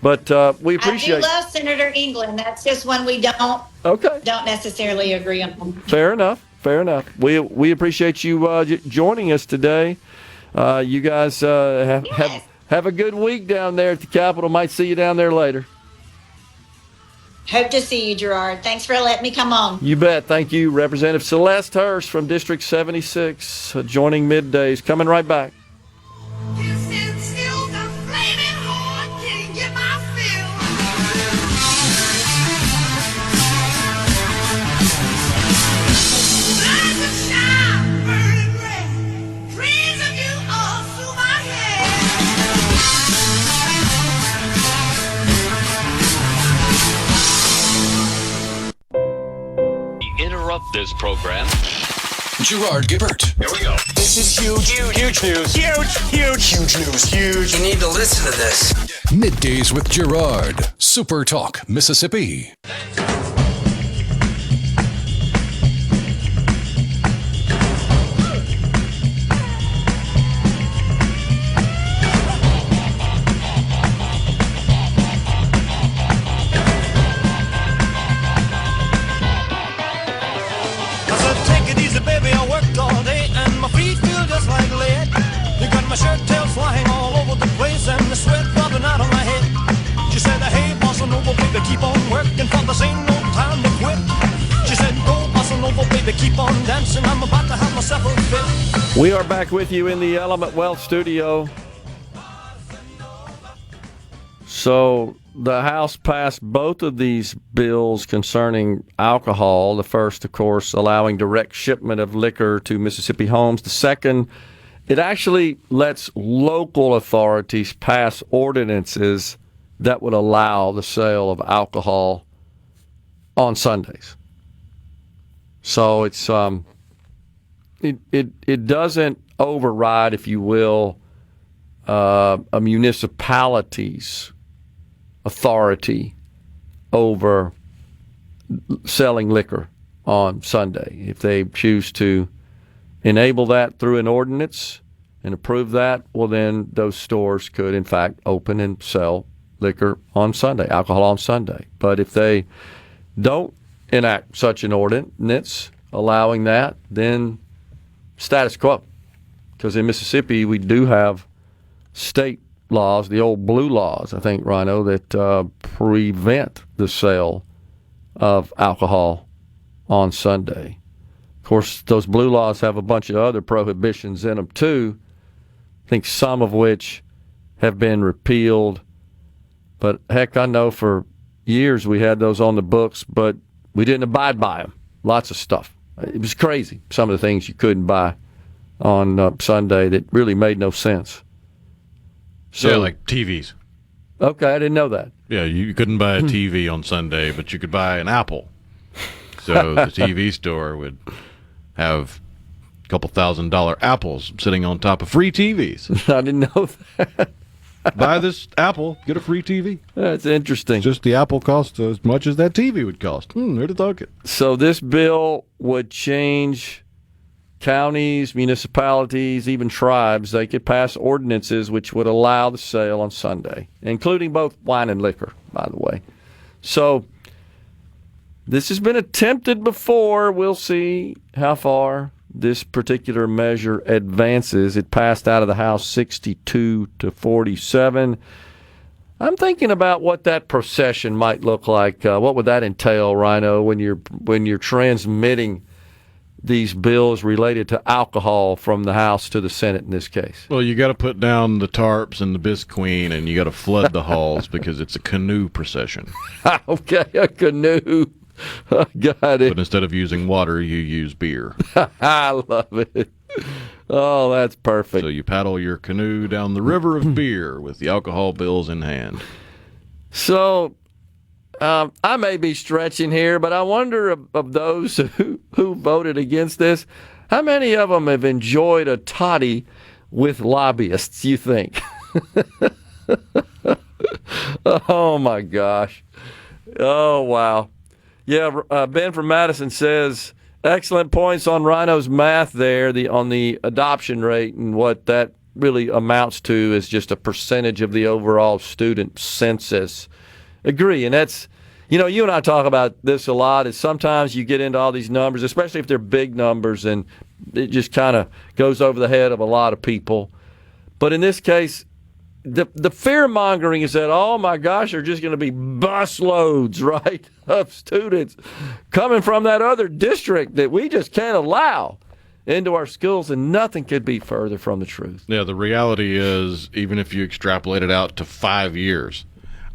But we appreciate. I do love Senator England. That's just one we don't necessarily agree on. Fair enough. We appreciate you joining us today. You guys have a good week down there at the Capitol. Might see you down there later. Hope to see you, Gerard. Thanks for letting me come on. You bet. Thank you, Representative Celeste Hurst from District 76, joining Middays. Coming right back. This program. Gerard Gibert. Here we go. This is huge. Huge news. Huge news. Huge. You need to listen to this. Middays with Gerard. SuperTalk, Mississippi. My shirt tail flying all over the place and the sweat dropping out of my head. She said, hey, bossa nova, baby, keep on working, for this ain't no time to quit. She said, go, bossa nova, baby, keep on dancing, I'm about to have myself a fit. We are back with you in the Element Wealth studio. So the House passed both of these bills concerning alcohol. The first, of course, allowing direct shipment of liquor to Mississippi homes. The second, it actually lets local authorities pass ordinances that would allow the sale of alcohol on Sundays. So it's it doesn't override, if you will, a municipality's authority over selling liquor on Sunday. If they choose to enable that through an ordinance and approve that, well, then those stores could, in fact, open and sell liquor on Sunday, alcohol on Sunday. But if they don't enact such an ordinance allowing that, then status quo. Because in Mississippi, we do have state laws, the old blue laws, I think, Rhino, that prevent the sale of alcohol on Sunday. Of course, those blue laws have a bunch of other prohibitions in them, too. I think some of which have been repealed. But, heck, I know for years we had those on the books, but we didn't abide by them. Lots of stuff. It was crazy, some of the things you couldn't buy on Sunday that really made no sense. So, yeah, like TVs. Okay, I didn't know that. Yeah, you couldn't buy a TV on Sunday, but you could buy an Apple. So the TV store would have a couple $1,000 apples sitting on top of free TVs. I didn't know that. Buy this apple, get a free TV. That's interesting. Just the apple costs as much as that TV would cost. Where'd it talk it? So this bill would change counties, municipalities, even tribes. They could pass ordinances which would allow the sale on Sunday, including both wine and liquor, by the way. So this has been attempted before. We'll see how far this particular measure advances. It passed out of the House 62-47. I'm thinking about what that procession might look like. What would that entail, Rhino, when you're transmitting these bills related to alcohol from the House to the Senate in this case? Well, you got to put down the tarps and the Bisqueen, and you got to flood the halls because it's a canoe procession. Okay, a canoe. Got it. But instead of using water, you use beer. I love it. Oh, that's perfect. So you paddle your canoe down the river of beer with the alcohol bills in hand. So I may be stretching here, but I wonder of those who voted against this, how many of them have enjoyed a toddy with lobbyists, you think? Oh, my gosh. Oh, wow. Yeah, Ben from Madison says Excellent points on Rhino's math there, on the adoption rate, and what that really amounts to is just a percentage of the overall student census. Agree, and that's, you and I talk about this a lot, is sometimes you get into all these numbers, especially if they're big numbers, and it just kind of goes over the head of a lot of people. But in this case, the fear-mongering is that, oh, my gosh, there are just going to be busloads, right, of students coming from that other district that we just can't allow into our schools, and nothing could be further from the truth. Yeah, the reality is, even if you extrapolate it out to 5 years,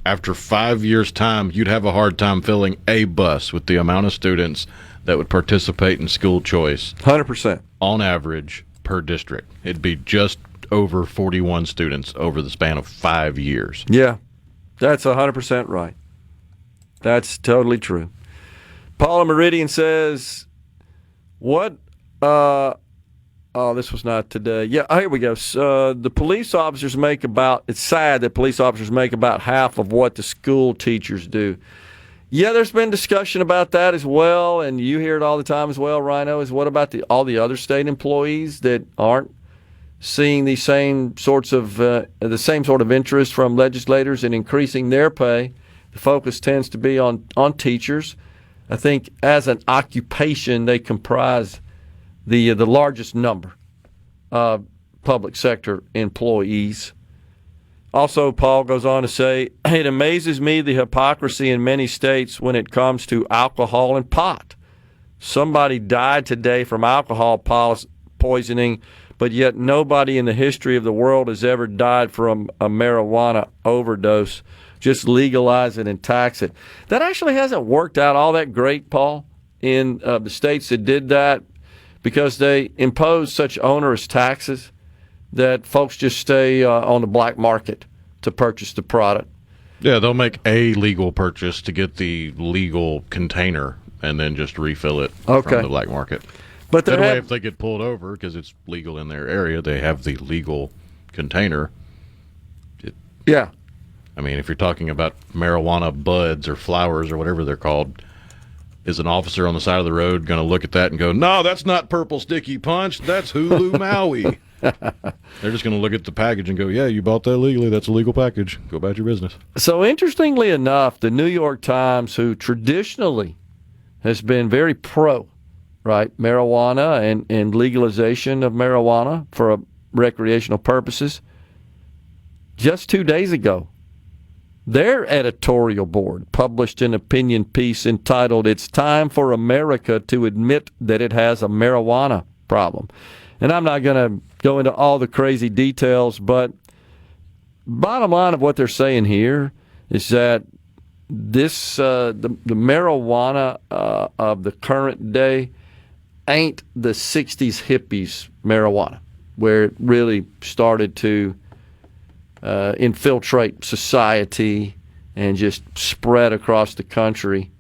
after 5 years' time, you'd have a hard time filling a bus with the amount of students that would participate in school choice. 100%. On average, per district. It'd be just over 41 students over the span of 5 years. Yeah, that's 100% right. That's totally true. Paula Meridian says, what this was not today. Yeah, here we go. The police officers it's sad that police officers make about half of what the school teachers do. Yeah, there's been discussion about that as well, and you hear it all the time as well, Rhino, is what about all the other state employees that aren't seeing the same sort of interest from legislators in increasing their pay? The focus tends to be on teachers. I think as an occupation, they comprise the largest number of public sector employees. Also, Paul goes on to say, it amazes me the hypocrisy in many states when it comes to alcohol and pot. Somebody died today from alcohol poisoning, but yet nobody in the history of the world has ever died from a marijuana overdose. Just legalize it and tax it. That actually hasn't worked out all that great, Paul, in the states that did that, because they impose such onerous taxes that folks just stay on the black market to purchase the product. Yeah, they'll make a legal purchase to get the legal container and then just refill it from the black market. But that way, if they get pulled over because it's legal in their area, they have the legal container. Yeah. I mean, if you're talking about marijuana buds or flowers or whatever they're called, is an officer on the side of the road going to look at that and go, no, that's not Purple Sticky Punch, that's Hulu Maui? They're just going to look at the package and go, yeah, you bought that legally, that's a legal package, go about your business. So interestingly enough, the New York Times, who traditionally has been very pro, right, marijuana and legalization of marijuana for recreational purposes, just 2 days ago, their editorial board published an opinion piece entitled, "It's Time for America to Admit That It Has a Marijuana Problem." And I'm not going to go into all the crazy details, but bottom line of what they're saying here is that this the marijuana of the current day ain't the 60s hippies marijuana, where it really started to infiltrate society and just spread across the country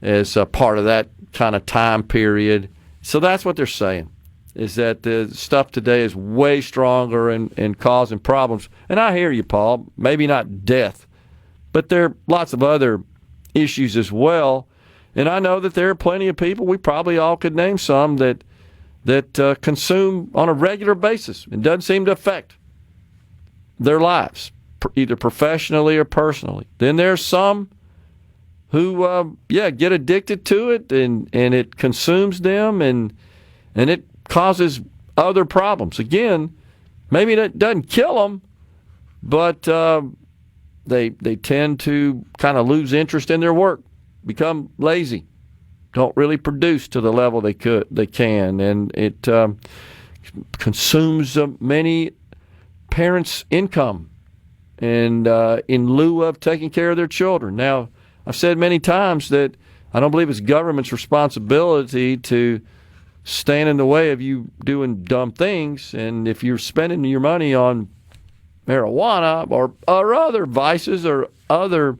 as a part of that kind of time period. So that's what they're saying, is that the stuff today is way stronger and causing problems. And I hear you, Paul, maybe not death, but there are lots of other issues as well. And I know that there are plenty of people, we probably all could name some, that consume on a regular basis. It doesn't seem to affect their lives, either professionally or personally. Then there's some who, get addicted to it, and it consumes them, and it causes other problems. Again, maybe that doesn't kill them, but they tend to kind of lose interest in their work, become lazy, don't really produce to the level they can, and it consumes many parents' income and in lieu of taking care of their children. Now, I've said many times that I don't believe it's government's responsibility to stand in the way of you doing dumb things, and if you're spending your money on marijuana or other vices or other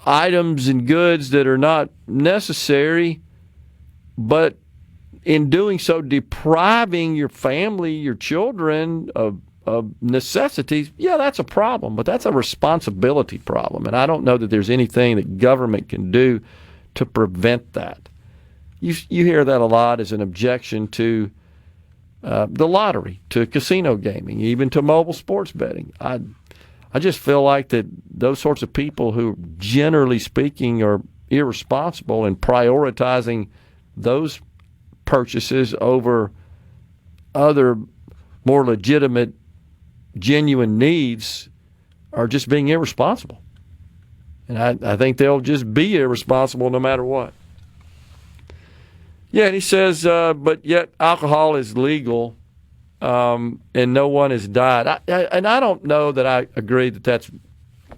items and goods that are not necessary, but in doing so depriving your family, your children of necessities, yeah, that's a problem, but that's a responsibility problem. And I don't know that there's anything that government can do to prevent that. you hear that a lot as an objection to the lottery, to casino gaming, even to mobile sports betting. I just feel like that those sorts of people who, generally speaking, are irresponsible in prioritizing those purchases over other more legitimate, genuine needs are just being irresponsible. And I think they'll just be irresponsible no matter what. Yeah, and he says, but yet alcohol is legal and no one has died. And I don't know that I agree that that's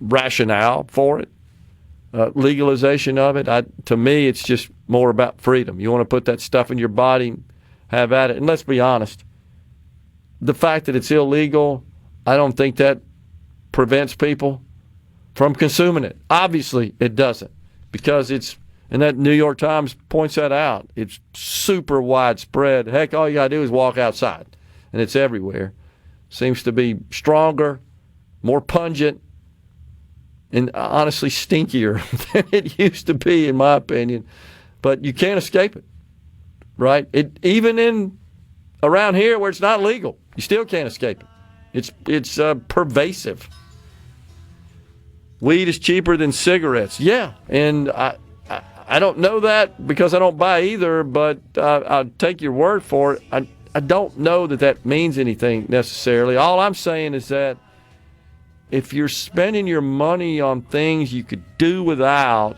rationale for it, legalization of it. To me, it's just more about freedom. You want to put that stuff in your body, have at it. And let's be honest, the fact that it's illegal, I don't think that prevents people from consuming it. Obviously, it doesn't, because it's, and that New York Times points that out, it's super widespread. Heck, all you got to do is walk outside, and it's everywhere. Seems to be stronger, more pungent, and honestly stinkier than it used to be, in my opinion. But you can't escape it, right? Even in around here where it's not legal, you still can't escape it. It's pervasive. Weed is cheaper than cigarettes. Yeah, and I don't know that because I don't buy either, but I'll take your word for it. I don't know that means anything necessarily. All I'm saying is that if you're spending your money on things you could do without,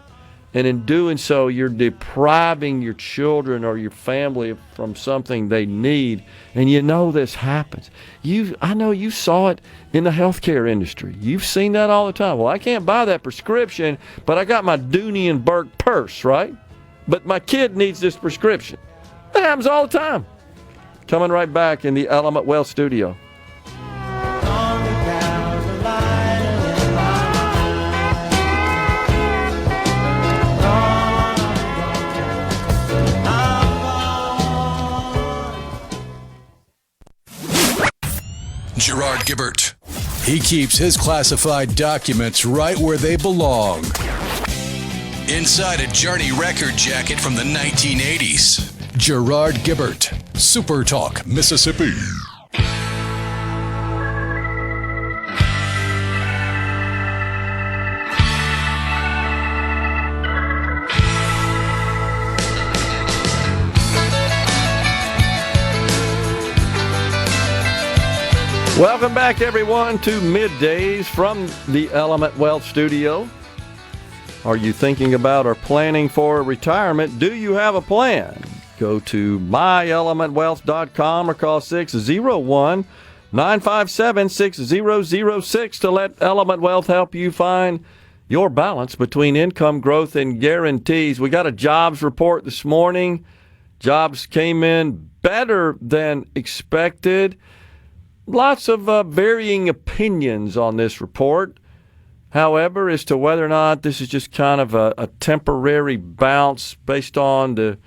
and in doing so you're depriving your children or your family from something they need, and you know this happens. I know you saw it in the healthcare industry. You've seen that all the time. Well, I can't buy that prescription, but I got my Dooney and Burke purse, right? But my kid needs this prescription. That happens all the time. Coming right back in the Element Wealth studio. Gerard Gibert. He keeps his classified documents right where they belong. Inside a Journey record jacket from the 1980s. Gerard Gibert, SuperTalk, Mississippi. Welcome back, everyone, to Middays from the Element Wealth studio. Are you thinking about or planning for retirement? Do you have a plan? Go to myelementwealth.com or call 601-957-6006 to let Element Wealth help you find your balance between income growth and guarantees. We got a jobs report this morning. Jobs came in better than expected. Lots of varying opinions on this report, however, as to whether or not this is just kind of a temporary bounce based on the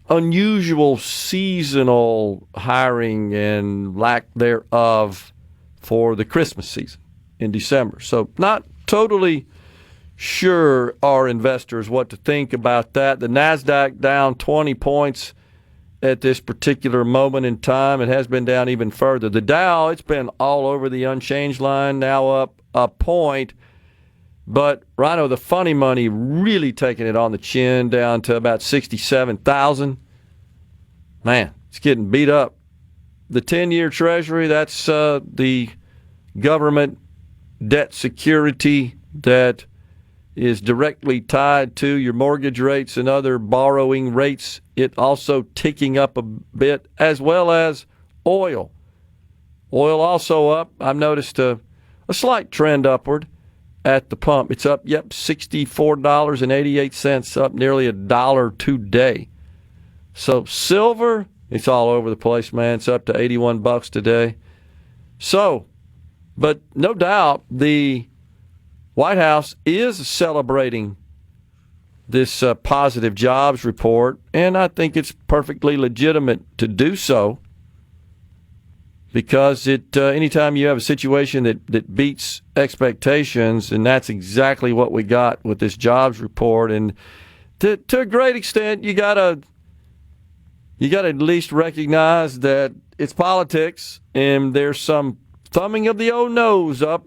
unusual seasonal hiring and lack thereof for the Christmas season in December. So not totally sure our investors what to think about that. The NASDAQ down 20 points at this particular moment in time. It has been down even further. The Dow, it's been all over the unchanged line, now up a point. But, Rhino, the funny money really taking it on the chin, down to about 67,000. Man, it's getting beat up. The 10-year Treasury, that's the government debt security that is directly tied to your mortgage rates and other borrowing rates. It also ticking up a bit, as well as oil. Oil also up. I've noticed a slight trend upward at the pump. It's up, $64.88, up nearly $1 today. So silver, it's all over the place, man. It's up to $81 today. So, but no doubt the White House is celebrating this positive jobs report, and I think it's perfectly legitimate to do so, because anytime you have a situation that beats expectations, and that's exactly what we got with this jobs report. And to a great extent, you got to you got to at least recognize that it's politics, and there's some thumbing of the old nose up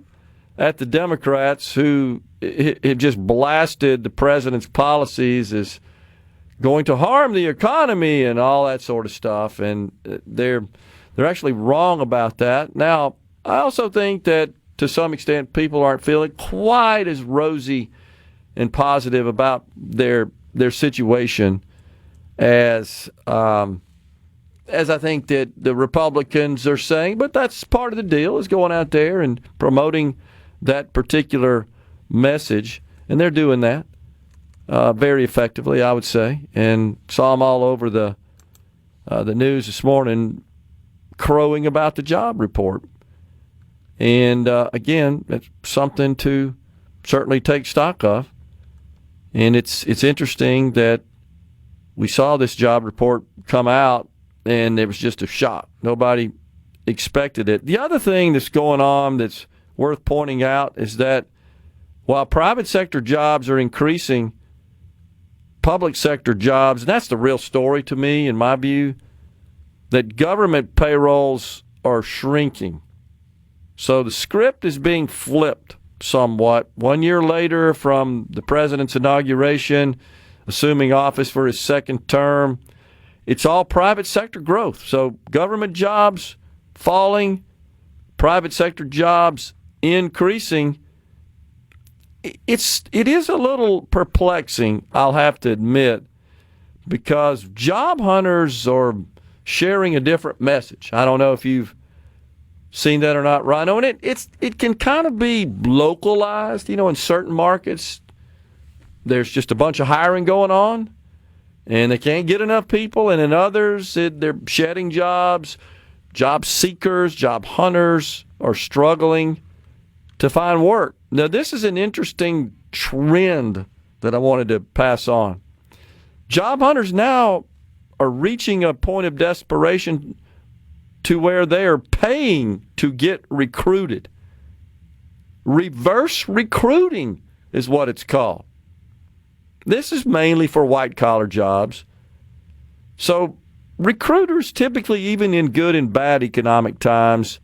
at the Democrats who have just blasted the president's policies as going to harm the economy and all that sort of stuff, and they're actually wrong about that. Now, I also think that to some extent people aren't feeling quite as rosy and positive about their situation as I think that the Republicans are saying, but that's part of the deal, is going out there and promoting that particular message, and they're doing that very effectively, I would say, and saw them all over the news this morning crowing about the job report. And again, it's something to certainly take stock of, and it's interesting that we saw this job report come out, and it was just a shock. Nobody expected it. The other thing that's going on that's worth pointing out is that while private sector jobs are increasing, public sector jobs, and that's the real story to me, in my view, that government payrolls are shrinking. So the script is being flipped somewhat. 1 year later from the president's inauguration, assuming office for his second term, it's all private sector growth. So government jobs falling, private sector jobs increasing. It is a little perplexing, I'll have to admit, because job hunters are sharing a different message. I don't know if you've seen that or not, Rhino. And it can kind of be localized. In certain markets, there's just a bunch of hiring going on, and they can't get enough people. And in others, they're shedding jobs. Job seekers, job hunters are struggling to find work. Now, this is an interesting trend that I wanted to pass on. Job hunters now are reaching a point of desperation to where they are paying to get recruited. Reverse recruiting is what it's called. This is mainly for white-collar jobs. So recruiters, typically even in good and bad economic times,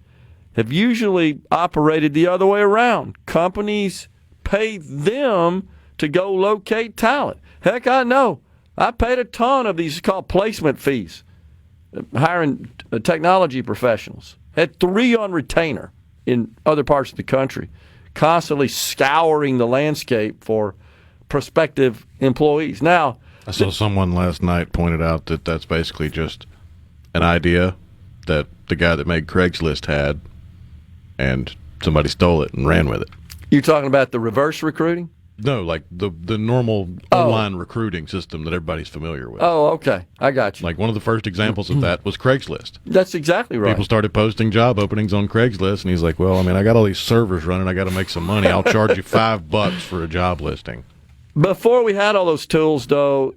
have usually operated the other way around. Companies pay them to go locate talent. Heck, I know. I paid a ton of these called placement fees, hiring technology professionals. Had 3 on retainer in other parts of the country, constantly scouring the landscape for prospective employees. Now, I saw someone last night pointed out that that's basically just an idea that the guy that made Craigslist had, and somebody stole it and ran with it. You're talking about the reverse recruiting? No, like the normal online recruiting system that everybody's familiar with. Oh, okay. I got you. Like one of the first examples of that was Craigslist. That's exactly right. People started posting job openings on Craigslist, and he's like, well, I mean, I got all these servers running. I got to make some money. I'll charge you $5 for a job listing. Before we had all those tools, though,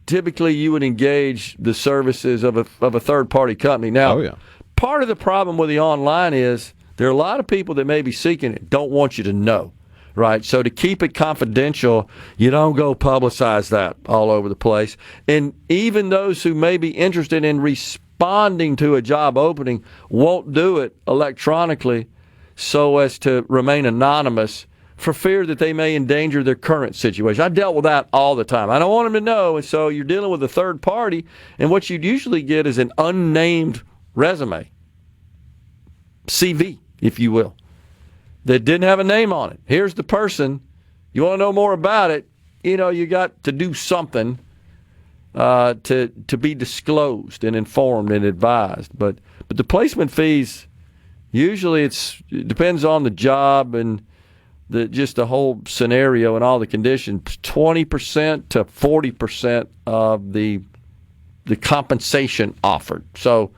typically you would engage the services of a third-party company. Now, part of the problem with the online is there are a lot of people that may be seeking it, don't want you to know, right? So to keep it confidential, you don't go publicize that all over the place. And even those who may be interested in responding to a job opening won't do it electronically so as to remain anonymous for fear that they may endanger their current situation. I dealt with that all the time. I don't want them to know, and so you're dealing with a third party, and what you'd usually get is an unnamed resume, CV, if you will, that didn't have a name on it. Here's the person. You want to know more about it, you got to do something to be disclosed and informed and advised. But the placement fees, usually it depends on the job and just the whole scenario and all the conditions, 20% to 40% of the compensation offered. So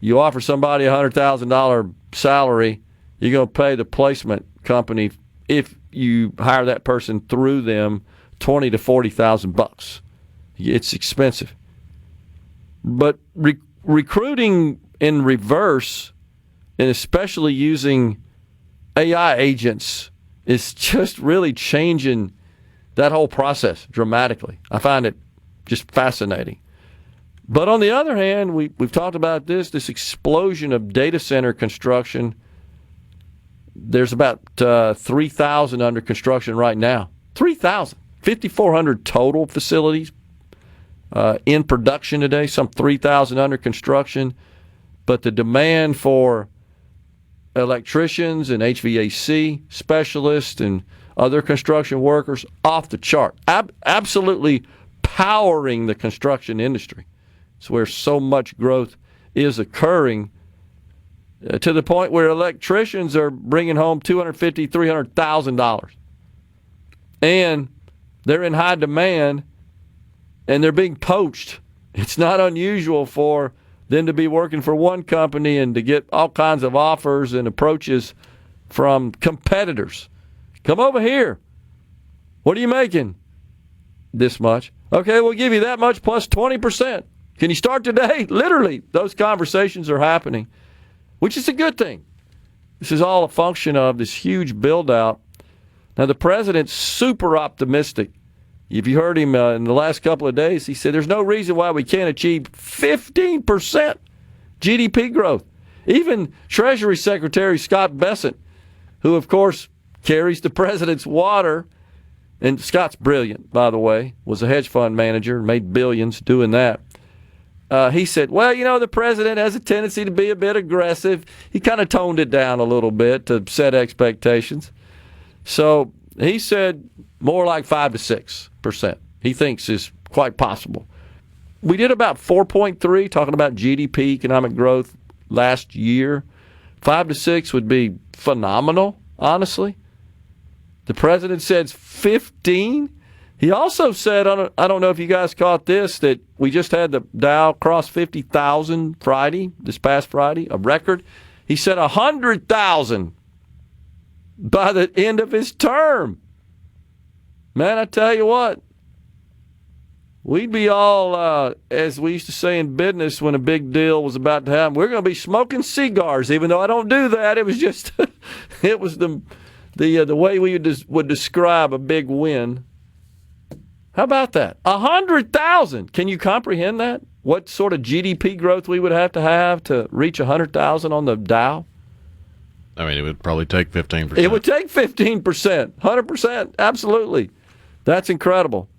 you offer somebody a $100,000 salary, you're going to pay the placement company, if you hire that person through them, $20,000 to $40,000. It's expensive. But recruiting in reverse, and especially using AI agents, is just really changing that whole process dramatically. I find it just fascinating. But on the other hand, we've talked about this explosion of data center construction. There's about 3,000 under construction right now. 3,000. 5,400 total facilities in production today, some 3,000 under construction. But the demand for electricians and HVAC specialists and other construction workers off the chart. Absolutely powering the construction industry. It's where so much growth is occurring to the point where electricians are bringing home $250,000, $300,000. And they're in high demand and they're being poached. It's not unusual for them to be working for one company and to get all kinds of offers and approaches from competitors. Come over here. What are you making? This much. Okay, we'll give you that much plus 20%. Can you start today? Literally, those conversations are happening, which is a good thing. This is all a function of this huge build-out. Now, the president's super optimistic. If you heard him in the last couple of days, he said there's no reason why we can't achieve 15% GDP growth. Even Treasury Secretary Scott Bessent, who, of course, carries the president's water, and Scott's brilliant, by the way, was a hedge fund manager, made billions doing that. He said, well, you know, the president has a tendency to be a bit aggressive. He kind of toned it down a little bit to set expectations. So he said more like 5 to 6%. He thinks is quite possible. We did about 4.3, talking about GDP, economic growth last year. 5 to 6 would be phenomenal, honestly. The president says 15. He also said, I don't know if you guys caught this, that we just had the Dow cross 50,000 this past Friday, a record. He said 100,000 by the end of his term. Man, I tell you what, we'd be all, as we used to say in business when a big deal was about to happen, we're going to be smoking cigars, even though I don't do that. It was just, it was the way we would describe a big win. How about that? 100,000. Can you comprehend that? What sort of GDP growth we would have to reach 100,000 on the Dow? I mean, it would probably take 15%. It would take 15%. 100%. Absolutely. That's incredible.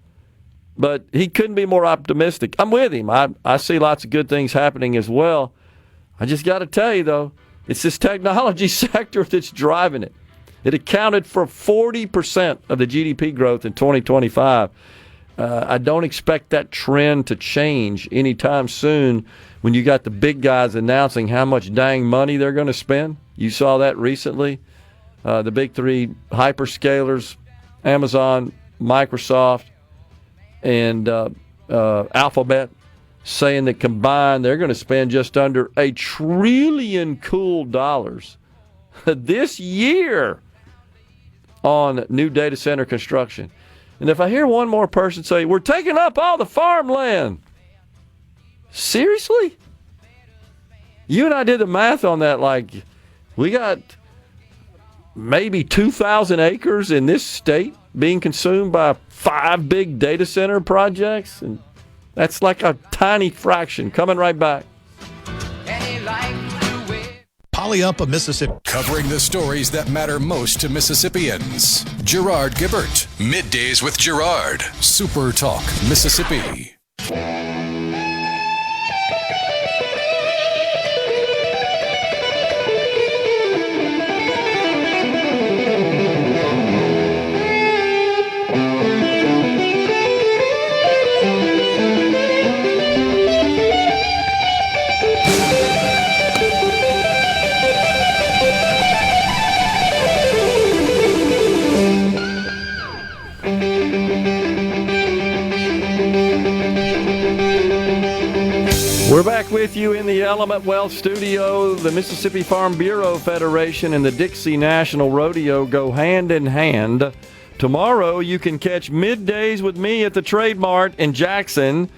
But he couldn't be more optimistic. I'm with him. I see lots of good things happening as well. I just got to tell you, though, it's this technology sector that's driving it. It accounted for 40% of the GDP growth in 2025. I don't expect that trend to change anytime soon when you got the big guys announcing how much dang money they're going to spend. You saw that recently. The big three hyperscalers, Amazon, Microsoft, and Alphabet, saying that combined they're going to spend just under $1 trillion cool dollars this year on new data center construction. And if I hear one more person say, we're taking up all the farmland. Seriously? You and I did the math on that. Like, we got maybe 2,000 acres in this state being consumed by 5 big data center projects. And that's like a tiny fraction. Coming right back. Poly-Up of Mississippi. Covering the stories that matter most to Mississippians. Gerard Gibert. Middays with Gerard. SuperTalk, Mississippi. We're back with you in the Element Wealth studio. The Mississippi Farm Bureau Federation and the Dixie National Rodeo go hand in hand. Tomorrow you can catch Middays with me at the Trade Mart in Jackson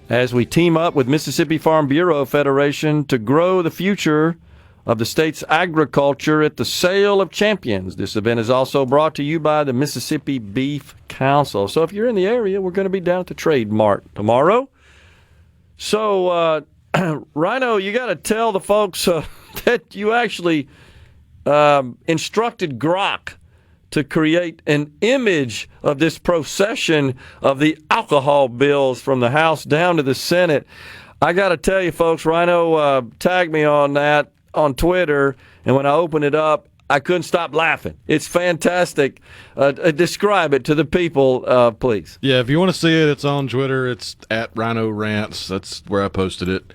as we team up with Mississippi Farm Bureau Federation to grow the future of the state's agriculture at the Sale of Champions. This event is also brought to you by the Mississippi Beef Council. So if you're in the area, we're going to be down at the Trade Mart tomorrow. So, Rhino, you got to tell the folks that you actually instructed Grok to create an image of this procession of the alcohol bills from the House down to the Senate. I got to tell you, folks, Rhino tagged me on that on Twitter, and when I opened it up, I couldn't stop laughing. It's fantastic. Describe it to the people, please. Yeah, if you want to see it, it's on Twitter. It's at Rhino Rants. That's where I posted it.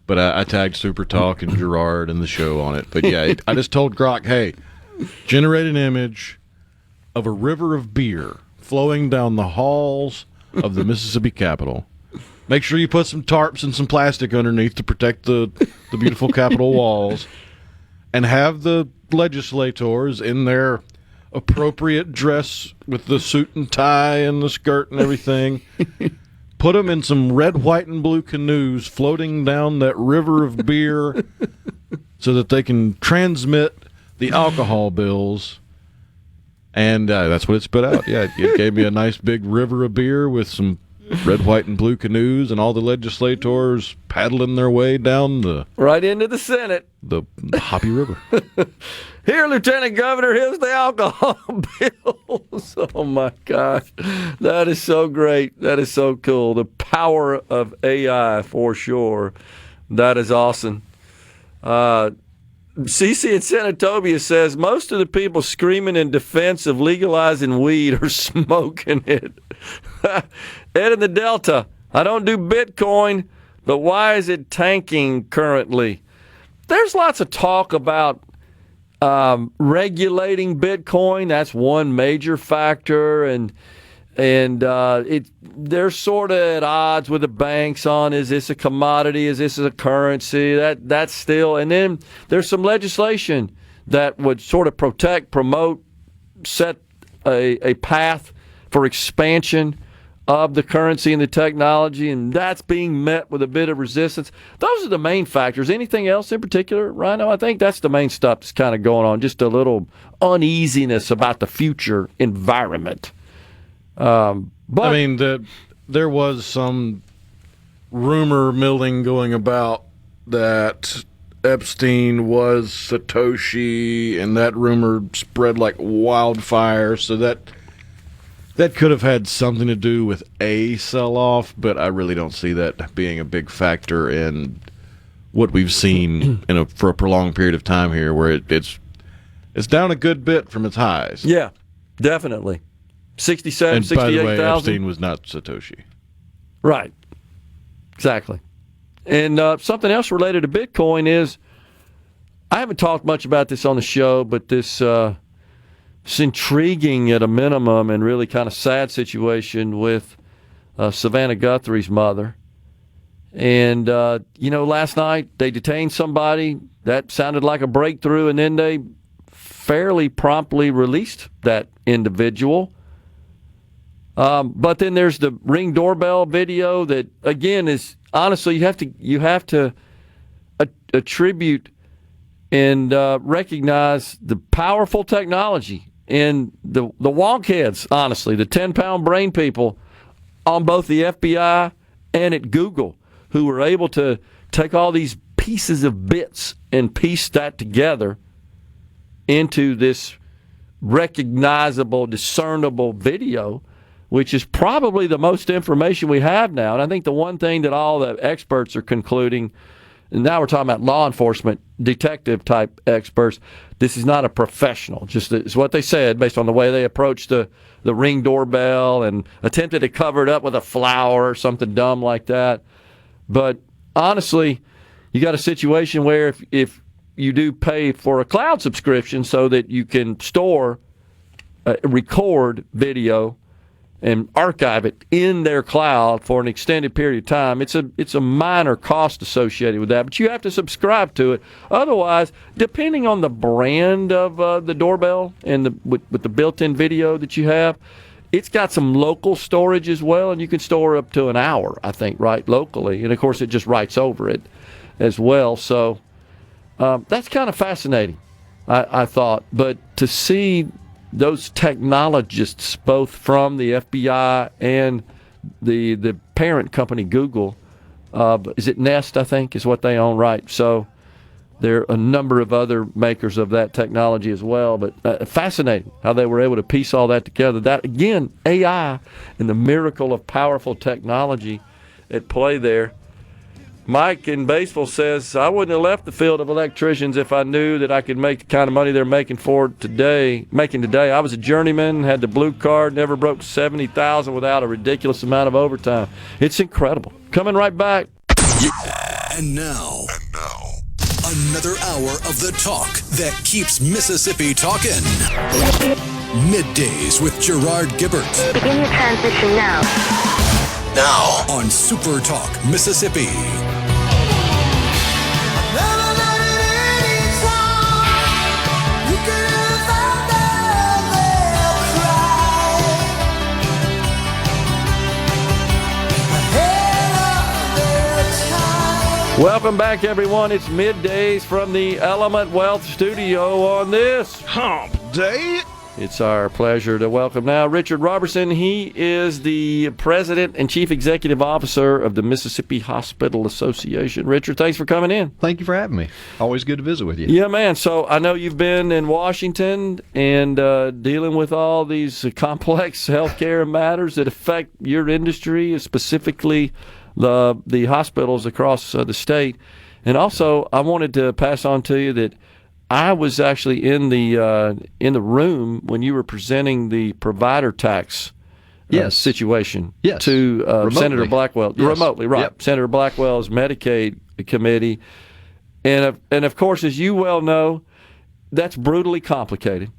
But I tagged SuperTalk and Gerard and the show on it. But yeah, I just told Grok, hey, generate an image of a river of beer flowing down the halls of the Mississippi Capitol. Make sure you put some tarps and some plastic underneath to protect the beautiful Capitol walls. And have the legislators in their appropriate dress with the suit and tie and the skirt and everything. Put them in some red, white, and blue canoes floating down that river of beer so that they can transmit the alcohol bills. And that's what it spit out. Yeah, it gave me a nice big river of beer with some red, white, and blue canoes and all the legislators paddling their way down right into the Senate. The Hoppy River. Here, Lieutenant Governor, here's the alcohol bills. Oh, my gosh. That is so great. That is so cool. The power of AI, for sure. That is awesome. CC in Senatobia says, most of the people screaming in defense of legalizing weed are smoking it. Ed in the Delta, I don't do Bitcoin, but why is it tanking currently? There's lots of talk about regulating Bitcoin. That's one major factor, and they're sort of at odds with the banks on, is this a commodity, is this a currency? That's still, and then there's some legislation that would sort of protect, promote, set a path for expansion of the currency and the technology, and that's being met with a bit of resistance. Those are the main factors. Anything else in particular, Rhino? I think that's the main stuff that's kind of going on, just a little uneasiness about the future environment. But I mean, there was some rumor milling going about that Epstein was Satoshi, and that rumor spread like wildfire, so that could have had something to do with a sell-off, but I really don't see that being a big factor in what we've seen for a prolonged period of time here, where it's down a good bit from its highs. Yeah, definitely. 67, and by the way, 68,000. Epstein was not Satoshi. Right. Exactly. And something else related to Bitcoin is, I haven't talked much about this on the show, but this it's intriguing at a minimum and really kind of sad situation with Savannah Guthrie's mother. And, last night they detained somebody. That sounded like a breakthrough, and then they fairly promptly released that individual. But then there's the Ring doorbell video that, again, is honestly, you have to attribute and recognize the powerful technology and the wonk heads, honestly, the 10-pound brain people on both the FBI and at Google, who were able to take all these pieces of bits and piece that together into this recognizable, discernible video, which is probably the most information we have now. And I think the one thing that all the experts are concluding, and now we're talking about law enforcement, detective-type experts, this is not a professional. Just it's what they said based on the way they approached the Ring doorbell and attempted to cover it up with a flower or something dumb like that. But honestly, you got a situation where if you do pay for a cloud subscription so that you can store, record video, and archive it in their cloud for an extended period of time, it's a minor cost associated with that, but you have to subscribe to it. Otherwise, depending on the brand of the doorbell and with the built-in video that you have, it's got some local storage as well, and you can store up to an hour, I think, right, locally. And, of course, it just writes over it as well. So that's kind of fascinating, I thought. But to see those technologists, both from the FBI and the parent company Google, Is it Nest, I think, is what they own, right? So there are a number of other makers of that technology as well. But fascinating how they were able to piece all that together. That, again, AI and the miracle of powerful technology at play there. Mike in Batesville says, I wouldn't have left the field of electricians if I knew that I could make the kind of money they're making today. I was a journeyman, had the blue card, never broke 70,000 without a ridiculous amount of overtime. It's incredible. Coming right back. And now, another hour of the talk that keeps Mississippi talking. Middays with Gerard Gibert. Begin your transition now. Now on SuperTalk, Mississippi. Welcome back, everyone. It's Middays from the Element Wealth Studio on this Hump Day. It's our pleasure to welcome now Richard Roberson. He is the President and Chief Executive Officer of the Mississippi Hospital Association. Richard, thanks for coming in. Thank you for having me. Always good to visit with you. Yeah, man. So I know you've been in Washington and dealing with all these complex healthcare matters that affect your industry, specifically the hospitals across the state. And also, I wanted to pass on to you that I was actually in the room when you were presenting the provider tax situation to Senator Blackwell. Yes. Remotely, right. Yep. Senator Blackwell's Medicaid committee. And of course, as you well know, that's brutally complicated.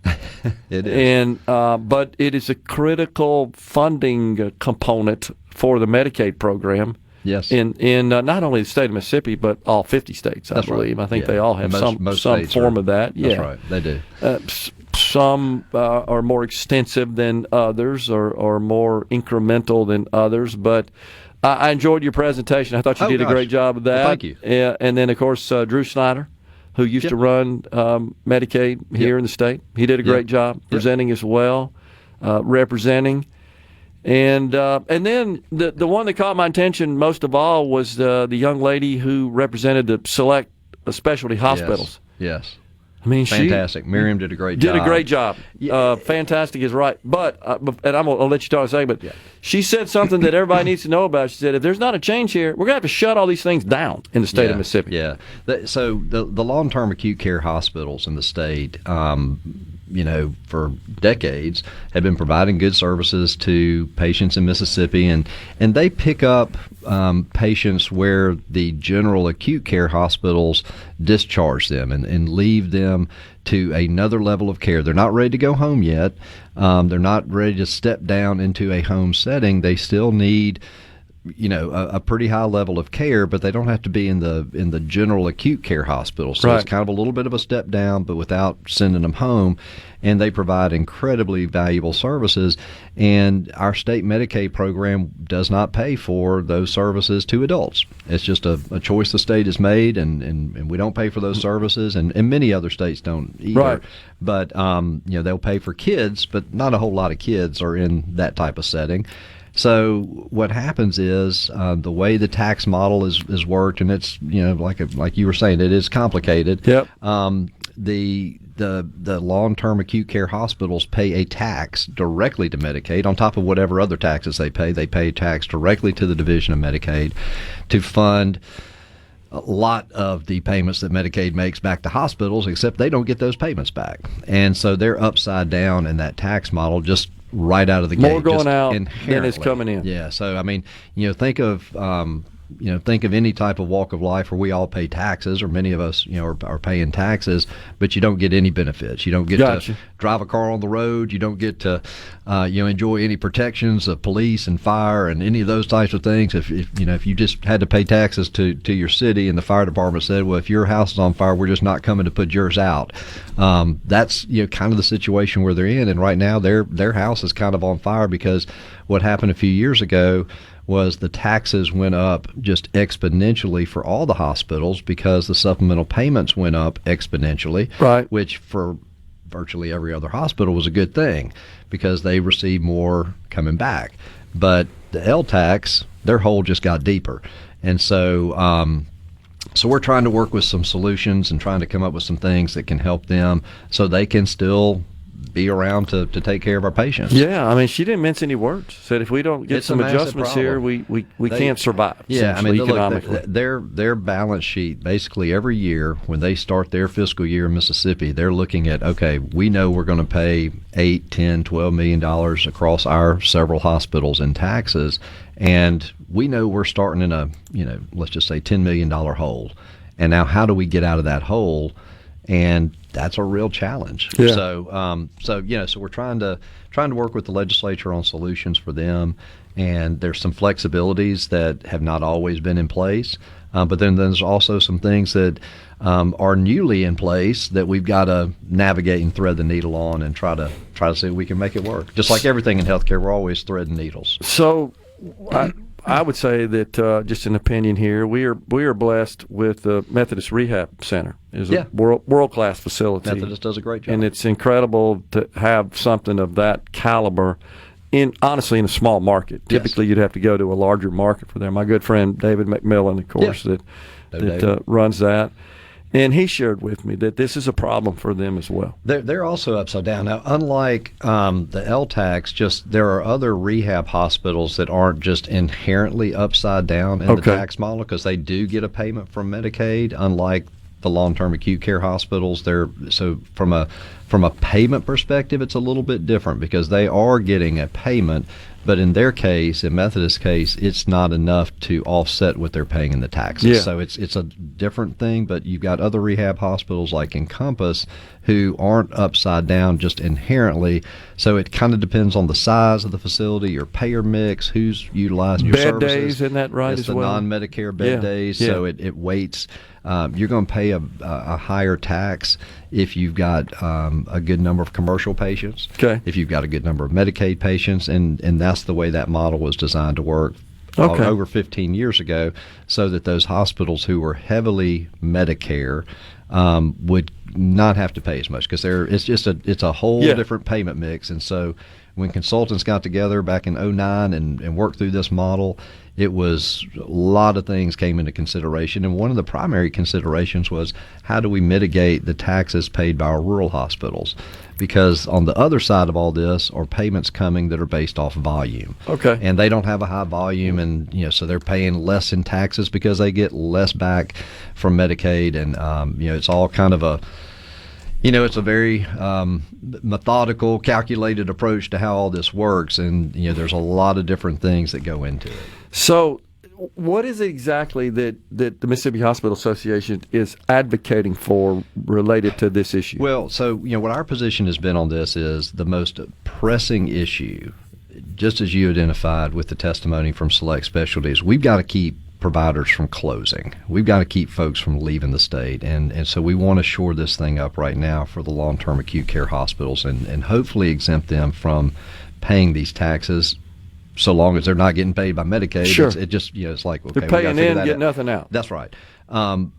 It is. And but it is a critical funding component for the Medicaid program. Yes. In not only the state of Mississippi, but all 50 states, I believe. Right. I think they all have some form of that. That's right. They do. Some are more extensive than others or more incremental than others. But I enjoyed your presentation. I thought you did a great job of that. Well, thank you. And then, of course, Drew Snyder, who used to run Medicaid here in the state. He did a great job presenting as well, representing. And then the one that caught my attention most of all was the young lady who represented the select specialty hospitals. Yes. I mean, fantastic. Miriam did a great job. Did a great job. Fantastic is right. But and I'll let you talk in a second. But she said something that everybody needs to know about. She said, if there's not a change here, we're going to have to shut all these things down in the state of Mississippi. Yeah. So the long-term acute care hospitals in the state, for decades have been providing good services to patients in Mississippi, and they pick up patients where the general acute care hospitals discharge them and leave them to another level of care. They're not ready to go home yet. They're not ready to step down into a home setting. They still need a pretty high level of care, but they don't have to be in the general acute care hospital. So It's kind of a little bit of a step down, but without sending them home. And they provide incredibly valuable services. And our state Medicaid program does not pay for those services to adults. It's just a choice the state has made, and we don't pay for those services, and many other states don't either. Right. But they'll pay for kids, but not a whole lot of kids are in that type of setting. So what happens is the way the tax model is worked, and it's like you were saying, it is complicated. Yep. The long-term acute care hospitals pay a tax directly to Medicaid on top of whatever other taxes they pay. They pay tax directly to the Division of Medicaid to fund a lot of the payments that Medicaid makes back to hospitals, except they don't get those payments back. And so they're upside down in that tax model just right out of the gate. More going out than is coming in. Yeah. So, I mean, think of any type of walk of life where we all pay taxes, or many of us, are paying taxes, but you don't get any benefits. You don't get to drive a car on the road. You don't get to, enjoy any protections of police and fire and any of those types of things. If you just had to pay taxes to your city, and the fire department said, well, if your house is on fire, we're just not coming to put yours out. That's kind of the situation where they're in. And right now, their house is kind of on fire because what happened a few years ago was the taxes went up just exponentially for all the hospitals because the supplemental payments went up exponentially, right? Which for virtually every other hospital was a good thing because they received more coming back. But the L tax, their hole just got deeper. And so so we're trying to work with some solutions and trying to come up with some things that can help them so they can still be around to take care of our patients. Yeah, I mean, she didn't mince any words. Said if we don't get some adjustments here, we can't survive. Yeah, I mean, economically. Their balance sheet, basically every year when they start their fiscal year in Mississippi, they're looking at, okay, we know we're going to pay $8, $10, $12 million across our several hospitals in taxes, and we know we're starting in a, let's just say $10 million hole. And now how do we get out of that hole? And that's a real challenge. Yeah. So we're trying to work with the legislature on solutions for them, and there's some flexibilities that have not always been in place. But then there's also some things that are newly in place that we've got to navigate and thread the needle on and try to see if we can make it work. Just like everything in healthcare, we're always threading needles. So I would say that just an opinion here, we are blessed with the Methodist Rehab Center. It's a world-class facility. Methodist does a great job. And it's incredible to have something of that caliber honestly in a small market. Yes. Typically you'd have to go to a larger market for them. My good friend David McMillan, of course, that runs that. And he shared with me that this is a problem for them as well. They're also upside down. Now, unlike the LTACs, there are other rehab hospitals that aren't just inherently upside down in the tax model because they do get a payment from Medicaid, unlike the long-term acute care hospitals. So from a payment perspective, it's a little bit different because they are getting a payment, but in their case, in Methodist's case, it's not enough to offset what they're paying in the taxes. Yeah. So it's a different thing, but you've got other rehab hospitals like Encompass who aren't upside down just inherently. So it kind of depends on the size of the facility, your payer mix, who's utilizing your bed services. days, isn't that right it's as well? the non-Medicare bed days, so it weights. You're going to pay a higher tax if you've got a good number of commercial patients, if you've got a good number of Medicaid patients, and that's the way that model was designed to work over 15 years ago, so that those hospitals who were heavily Medicare would not have to pay as much because it's a whole different payment mix. And so when consultants got together back in 2009 and worked through this model, it was a lot of things came into consideration, and one of the primary considerations was how do we mitigate the taxes paid by our rural hospitals, because on the other side of all this are payments coming that are based off volume, and they don't have a high volume, and so they're paying less in taxes because they get less back from Medicaid, and it's all kind of a it's a very methodical, calculated approach to how all this works, and there's a lot of different things that go into it. So what is it exactly that the Mississippi Hospital Association is advocating for related to this issue? Well, so what our position has been on this is the most pressing issue, just as you identified with the testimony from Select Specialties, we've got to keep providers from closing. We've got to keep folks from leaving the state, and so we want to shore this thing up right now for the long-term acute care hospitals and hopefully exempt them from paying these taxes so long as they're not getting paid by Medicaid. Sure. It just it's like, okay, they're paying in, get out. nothing out. That's right. Along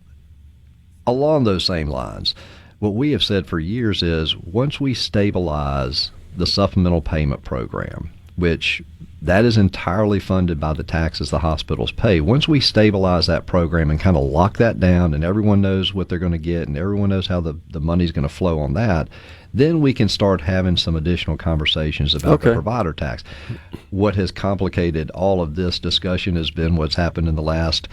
those same lines, what we have said for years is once we stabilize the supplemental payment program, which that is entirely funded by the taxes the hospitals pay. Once we stabilize that program and kind of lock that down and everyone knows what they're going to get and everyone knows how the money's going to flow on that, then we can start having some additional conversations about the provider tax. What has complicated all of this discussion has been what's happened in the last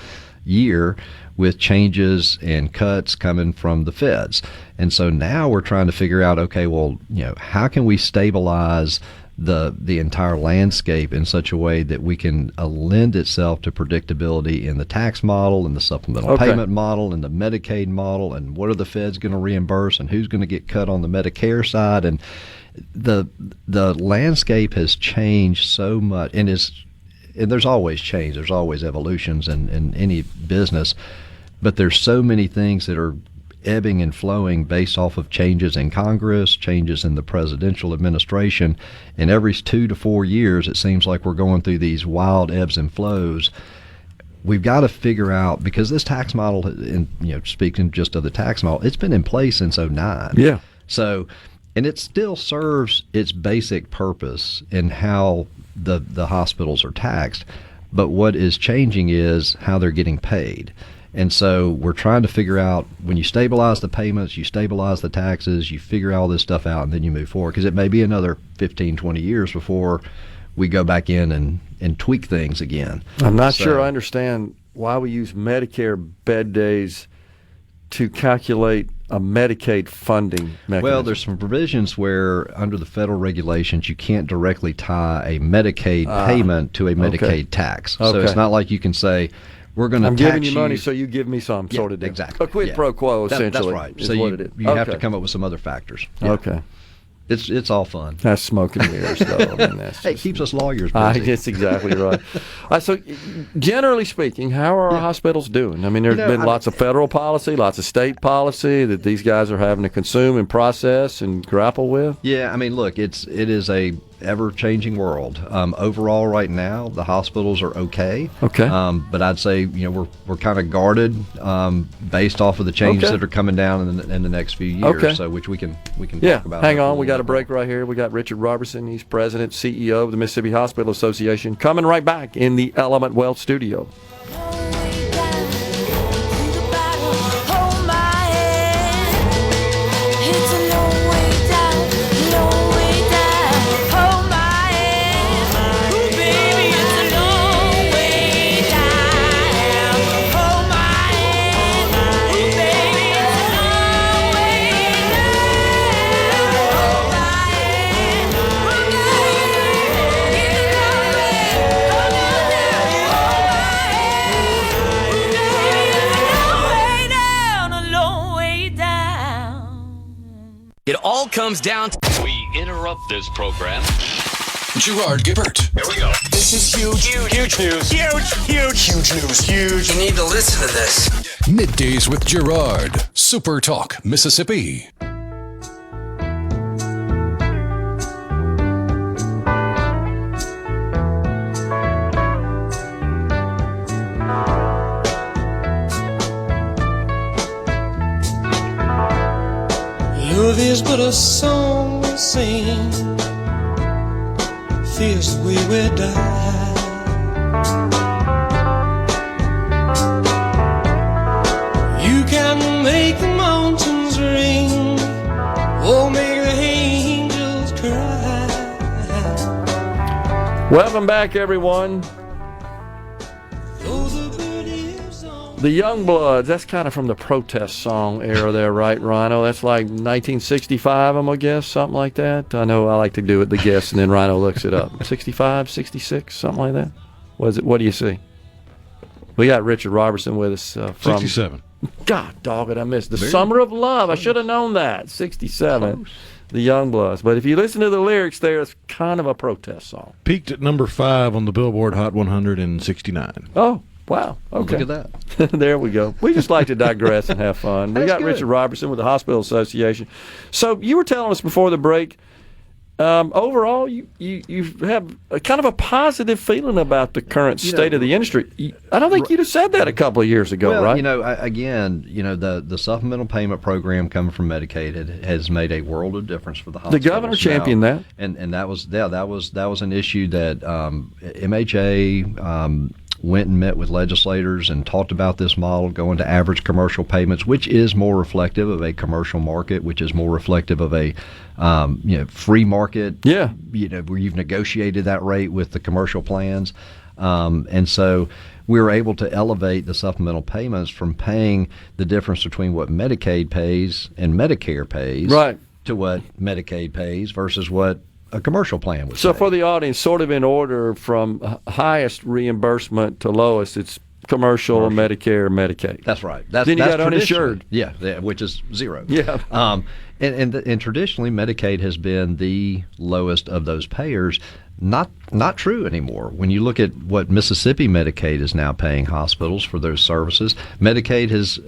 year with changes and cuts coming from the feds. And so now we're trying to figure out, okay, well, how can we stabilize the entire landscape in such a way that we can lend itself to predictability in the tax model and the supplemental payment model and the Medicaid model, and what are the feds going to reimburse and who's going to get cut on the Medicare side. And the landscape has changed so much, and there's always change, there's always evolutions in any business, but there's so many things that are ebbing and flowing based off of changes in Congress, changes in the presidential administration, and every 2 to 4 years it seems like we're going through these wild ebbs and flows. We've got to figure out, because this tax model, speaking just of the tax model, it's been in place since 2009. Yeah. So, and it still serves its basic purpose in how the hospitals are taxed. But what is changing is how they're getting paid. And so we're trying to figure out, when you stabilize the payments, you stabilize the taxes, you figure all this stuff out, and then you move forward. Because it may be another 15, 20 years before we go back in and tweak things again. I'm not sure I understand why we use Medicare bed days to calculate a Medicaid funding mechanism. Well, there's some provisions where, under the federal regulations, you can't directly tie a Medicaid payment to a Medicaid tax. So it's not like you can say, we're going to tax you. I'm giving you money, so you give me some, sort of deal. Exactly. A quid pro quo, essentially. That's right. Is so what it is. You have to come up with some other factors. Yeah. Okay. It's all fun. That's smoke and mirrors, though. I mean, that's it keeps us lawyers busy. That's exactly right. So, generally speaking, how are our hospitals doing? I mean, there's been lots of federal policy, lots of state policy that these guys are having to consume and process and grapple with. Yeah, I mean, look, it is a ever-changing world. Overall, right now, the hospitals are okay. Okay. But I'd say we're kind of guarded based off of the changes that are coming down in the next few years. Okay. So which we can talk about. Hang on, we got a break right here. We got Richard Roberson. He's president, CEO of the Mississippi Hospital Association. Coming right back in the Element Wealth studio. It all comes down to... We interrupt this program. Gerard Gibert. Here we go. This is huge. Huge news. Huge news. Huge. You need to listen to this. MidDays with Gerard. SuperTalk, Mississippi. Love is but a song we sing, feels the way we die. You can make the mountains ring, or make the angels cry. Welcome back, everyone. The Youngbloods, that's kind of from the protest song era there, right, Rhino? That's like 1965, I'm going to guess, something like that. I know I like to do it, the guess, and then Rhino looks it up. 65, 66, something like that? What do you see? We got Richard Roberson with us from... 67. God, dog it, I missed. The Summer of Love. I should have known that. 67. Close. The Youngbloods. But if you listen to the lyrics there, it's kind of a protest song. Peaked at number 5 on the Billboard Hot 100 in 69. Oh. Wow. Okay. Look at that. There we go. We just like to digress and have fun. We got good. Richard Roberson with the Hospital Association. So you were telling us before the break, overall, you have a kind of a positive feeling about the current state of the industry. I don't think you'd have said that a couple of years ago, right? The supplemental payment program coming from Medicaid has made a world of difference for the hospitals. The governor championed that, and that was an issue that MHA went and met with legislators and talked about this model, going to average commercial payments, which is more reflective of a commercial market, which is more reflective of a free market. Yeah. Where you've negotiated that rate with the commercial plans. And so we were able to elevate the supplemental payments from paying the difference between what Medicaid pays and Medicare pays to what Medicaid pays versus what a commercial plan would So say. For the audience, sort of in order from highest reimbursement to lowest, it's commercial, Medicare, Medicaid. That's right. Then you got uninsured. Yeah, which is zero. Yeah. And traditionally, Medicaid has been the lowest of those payers. Not true anymore. When you look at what Mississippi Medicaid is now paying hospitals for those services, Medicaid has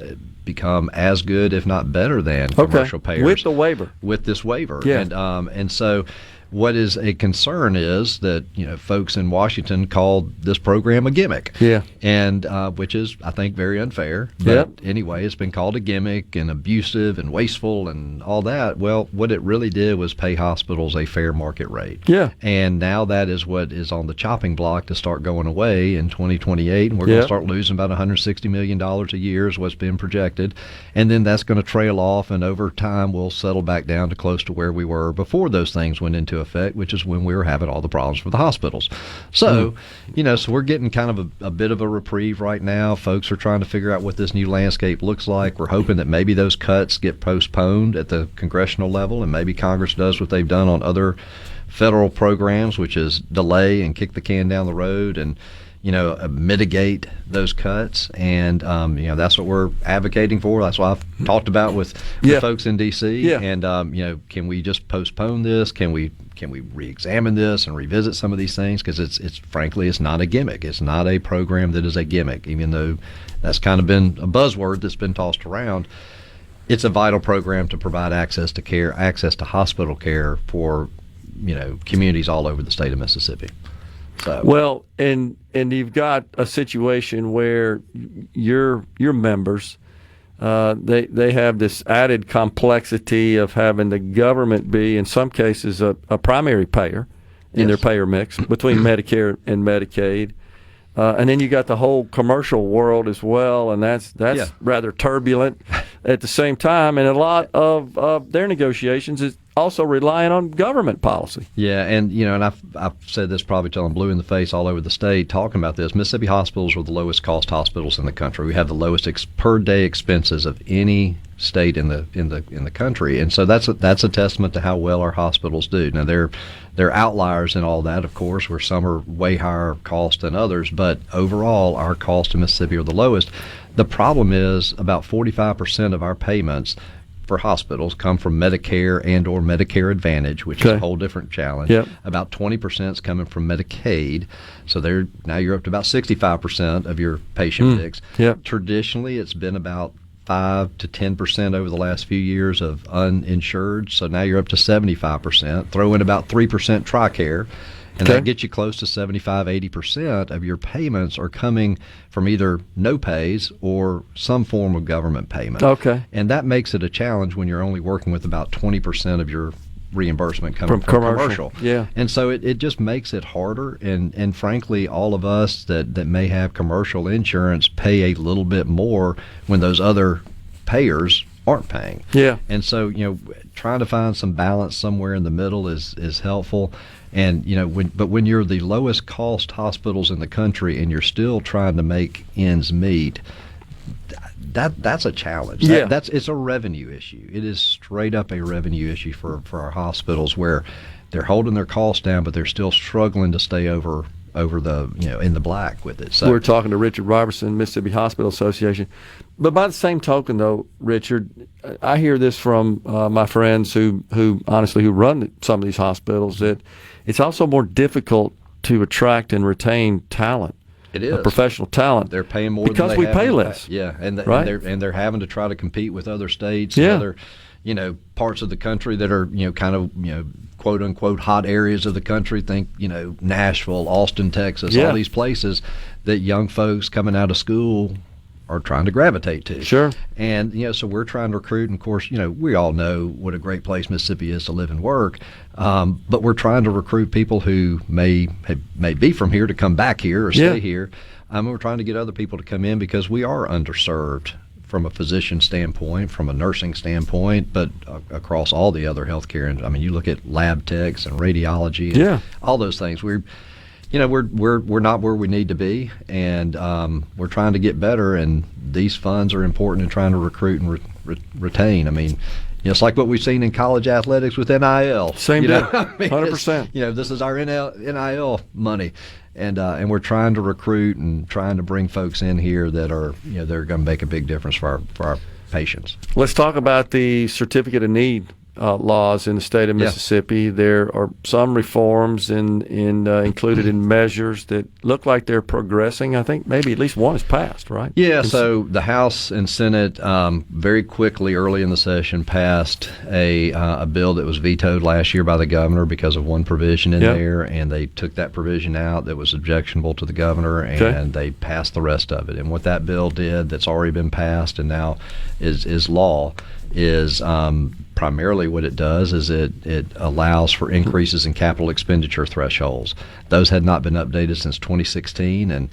become as good, if not better, than commercial payers with the waiver. With this waiver, yeah. And so what is a concern is that, folks in Washington called this program a gimmick. Yeah. And which is, I think, very unfair. But anyway, it's been called a gimmick and abusive and wasteful and all that. Well, what it really did was pay hospitals a fair market rate. Yeah. And now that is what is on the chopping block to start going away in 2028. And we're going to start losing about $160 million a year is what's been projected. And then that's going to trail off, and over time we'll settle back down to close to where we were before those things went into effect, which is when we were having all the problems with the hospitals. So, so we're getting kind of a bit of a reprieve right now. Folks are trying to figure out what this new landscape looks like. We're hoping that maybe those cuts get postponed at the congressional level, and maybe Congress does what they've done on other federal programs, which is delay and kick the can down the road and mitigate those cuts. And that's what we're advocating for. That's what I've talked about with folks in D.C. Yeah. And can we just postpone this? Can we re-examine this and revisit some of these things? Because it's frankly, it's not a gimmick. It's not a program that is a gimmick, even though that's kind of been a buzzword that's been tossed around. It's a vital program to provide access to care, access to hospital care for communities all over the state of Mississippi. So. Well, and you've got a situation where your members, they have this added complexity of having the government be, in some cases, a primary payer in their payer mix between Medicare and Medicaid. And then you got the whole commercial world as well, and that's rather turbulent at the same time. And a lot of their negotiations is also relying on government policy. Yeah, and and I've said this probably till I'm blue in the face all over the state talking about this. Mississippi hospitals are the lowest cost hospitals in the country. We have the lowest per day expenses of any state in the country, and so that's a testament to how well our hospitals do. Now they're outliers in all that, of course, where some are way higher cost than others, but overall our costs in Mississippi are the lowest. The problem is about 45% of our payments for hospitals come from Medicare and or Medicare Advantage, which is a whole different challenge. Yep. About 20% is coming from Medicaid. So now you're up to about 65% of your patient mix. Yep. Traditionally, it's been about 5 to 10% over the last few years of uninsured. So now you're up to 75%. Throw in about 3% TRICARE. And that gets you close to 75, 80% of your payments are coming from either no pays or some form of government payment. Okay. And that makes it a challenge when you're only working with about 20% of your reimbursement coming from commercial. Yeah. And so it just makes it harder. And frankly, all of us that may have commercial insurance pay a little bit more when those other payers aren't paying. Yeah. And so, trying to find some balance somewhere in the middle is helpful. And when you're the lowest cost hospitals in the country and you're still trying to make ends meet, that's a challenge. Yeah. It's a revenue issue. It is straight up a revenue issue for our hospitals, where they're holding their costs down, but they're still struggling to stay over the in the black with it. So we're talking to Richard Roberson, Mississippi Hospital Association. But by the same token, though, Richard, I hear this from my friends who run some of these hospitals, that it's also more difficult to attract and retain talent. It is professional talent. They're paying more because than we pay less. Yeah, and right? they're having to try to compete with other states and other parts of the country that are kind of quote unquote hot areas of the country. Think Nashville, Austin, Texas, all these places that young folks coming out of school are trying to gravitate to. Sure. And so we're trying to recruit, and of course we all know what a great place Mississippi is to live and work, but we're trying to recruit people who may be from here to come back here or stay here. We're trying to get other people to come in because we are underserved from a physician standpoint, from a nursing standpoint, but across all the other healthcare. And you look at lab techs and radiology and all those things. We're not where we need to be, and we're trying to get better, and these funds are important in trying to recruit and retain. It's like what we've seen in college athletics with NIL. Same deal, 100%. This is our NIL money, and we're trying to recruit and trying to bring folks in here that are they're going to make a big difference for our patients. Let's talk about the certificate of need laws in the state of Mississippi. There are some reforms included in measures that look like they're progressing. I think maybe at least one is passed, right? Yeah, so the House and Senate very quickly, early in the session, passed a bill that was vetoed last year by the governor because of one provision in there, and they took that provision out that was objectionable to the governor, and they passed the rest of it. And what that bill did, that's already been passed and now is law, is primarily what it does is it allows for increases in capital expenditure thresholds. Those had not been updated since 2016, and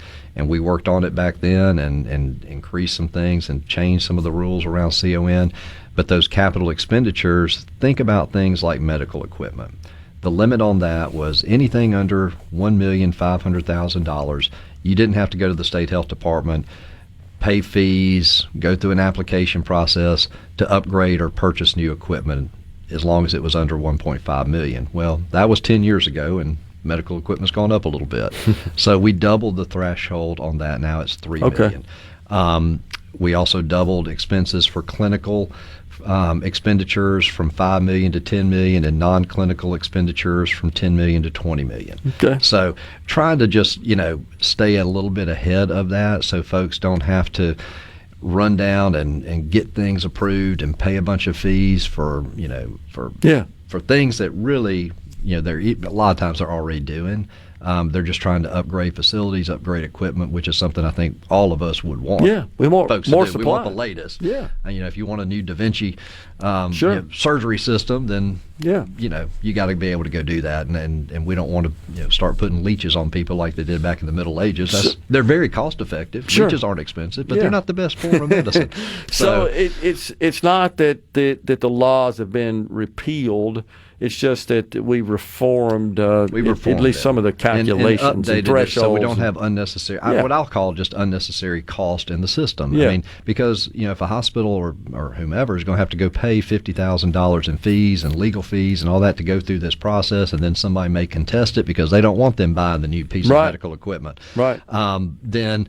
we worked on it back then and increased some things and changed some of the rules around CON. But those capital expenditures, think about things like medical equipment. The limit on that was anything under $1,500,000. You didn't have to go to the state health department, pay fees, go through an application process to upgrade or purchase new equipment as long as it was under $1.5 million. Well, that was 10 years ago, and medical equipment's gone up a little bit. So we doubled the threshold on that. Now it's $3 million. We also doubled expenses for clinical expenditures from $5 million to $10 million, and non-clinical expenditures from $10 million to $20 million. So trying to just, stay a little bit ahead of that so folks don't have to run down and get things approved and pay a bunch of fees for things that really, they're a lot of times they're already doing. They're just trying to upgrade facilities, upgrade equipment, which is something I think all of us would want. Yeah, we want folks more to do. supply. We want the latest. Yeah. If you want a new Da Vinci surgery system, then you got to be able to go do that. And we don't want to start putting leeches on people like they did back in the Middle Ages. They're very cost effective. Leeches aren't expensive, but they're not the best form of medicine. So it's not that the laws have been repealed. It's just that we reformed, at least some of the calculations and thresholds. So we don't have unnecessary, what I'll call just unnecessary cost in the system. I mean, because if a hospital or whomever is going to have to go pay $50,000 in fees and legal fees and all that to go through this process, and then somebody may contest it because they don't want them buying the new piece of medical equipment. Then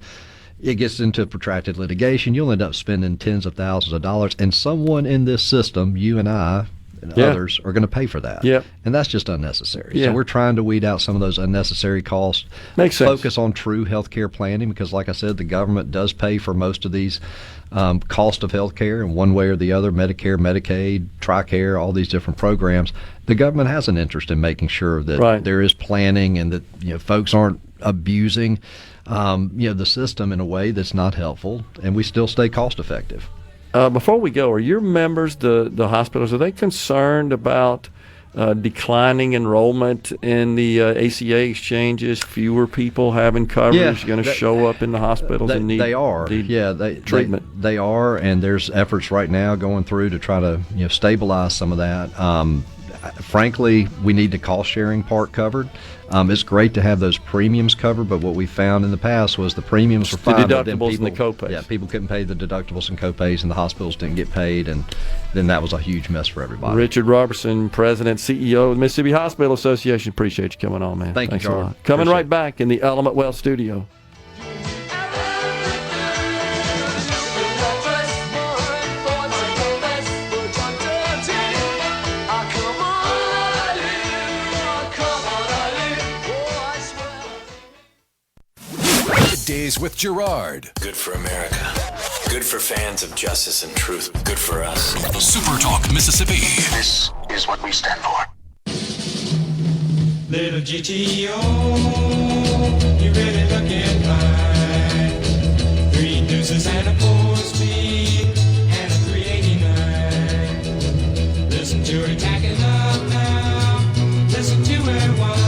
it gets into protracted litigation. You'll end up spending tens of thousands of dollars, and someone in this system, you and I, and others are going to pay for that. And that's just unnecessary. So we're trying to weed out some of those unnecessary costs. Makes sense. Focus on true healthcare planning, because like I said, the government does pay for most of these cost of healthcare in one way or the other. Medicare, Medicaid, TRICARE, all these different programs. The government has an interest in making sure that there is planning and that folks aren't abusing the system in a way that's not helpful, and we still stay cost effective. Before we go, are your members, the hospitals, are they concerned about declining enrollment in the ACA exchanges, fewer people having coverage going to show up in the hospitals and need treatment? They are, and there's efforts right now going through to try to stabilize some of that. Frankly, we need the cost-sharing part covered. It's great to have those premiums covered, but what we found in the past was the premiums were fine. The deductibles and the copays. Yeah, people couldn't pay the deductibles and copays, and the hospitals didn't get paid, and then that was a huge mess for everybody. Richard Roberson, President, CEO of the Mississippi Hospital Association. Appreciate you coming on, man. Thanks you, Gerard. Coming right back in the Element Wealth studio. Middays with Gerard. Good for America. Good for fans of justice and truth. Good for us. SuperTalk Mississippi. This is what we stand for. Little GTO, you really looking fine. 3 deuces and a 4-speed and a 389. Listen to her tacking up now. Listen to her whine.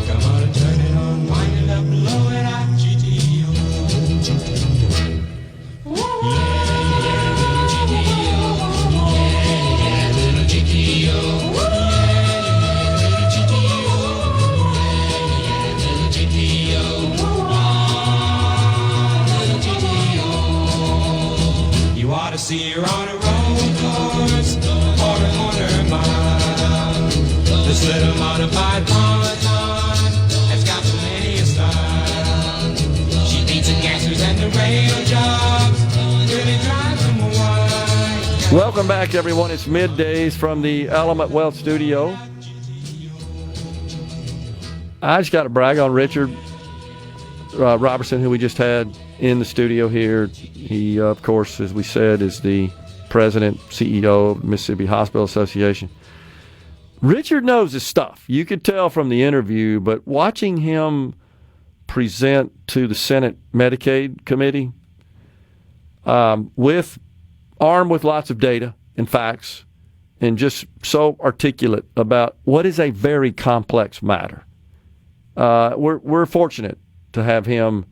Come on and turn it on, wind it up, blow it out, GTO. Yeah, little GTO. Yeah, little GTO. See her on a road course or a corner mile. This little modified Ponton has got plenty of style. She beats the gassers and the rail jobs, really drives them wild. Welcome back, everyone. It's Middays from the Element Wealth Studio. I just got to brag on Richard Roberson, who we just had in the studio here. He, of course, as we said, is the president, CEO of Mississippi Hospital Association. Richard knows his stuff. You could tell from the interview, but watching him present to the Senate Medicaid Committee armed with lots of data and facts and just so articulate about what is a very complex matter. We're fortunate to have him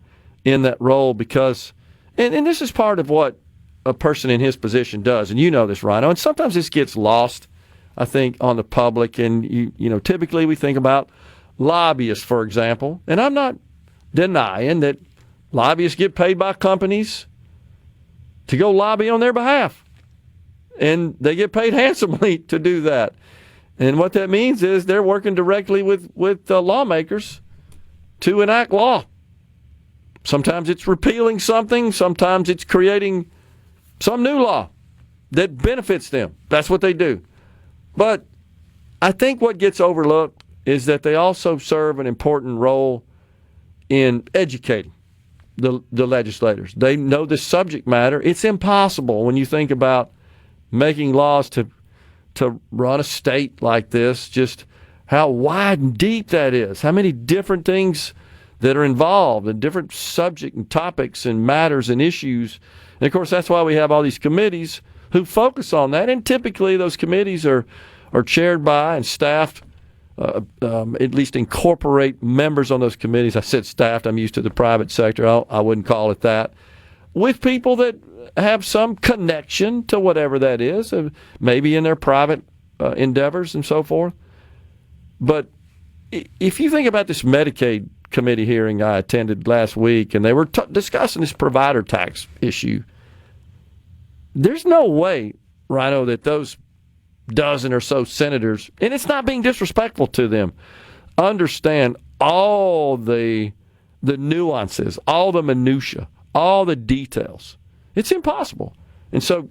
in that role because, and this is part of what a person in his position does, and you know this, Rhino, and sometimes this gets lost, I think, on the public, and you know, typically we think about lobbyists, for example, and I'm not denying that lobbyists get paid by companies to go lobby on their behalf, and they get paid handsomely to do that. And what that means is they're working directly with lawmakers to enact law. Sometimes it's repealing something. Sometimes it's creating some new law that benefits them. That's what they do. But I think what gets overlooked is that they also serve an important role in educating the legislators. They know the subject matter. It's impossible when you think about making laws to run a state like this, just how wide and deep that is, how many different things that are involved and different subject and topics and matters and issues. And, of course, that's why we have all these committees who focus on that. And typically those committees are chaired by and staffed, at least incorporate members on those committees. I said staffed. I'm used to the private sector. I wouldn't call it that. With people that have some connection to whatever that is, maybe in their private endeavors and so forth. But if you think about this Medicaid committee hearing I attended last week, and they were discussing this provider tax issue, there's no way, Rhino, that those dozen or so senators, and it's not being disrespectful to them, understand all the nuances, all the minutia, all the details. It's impossible. And so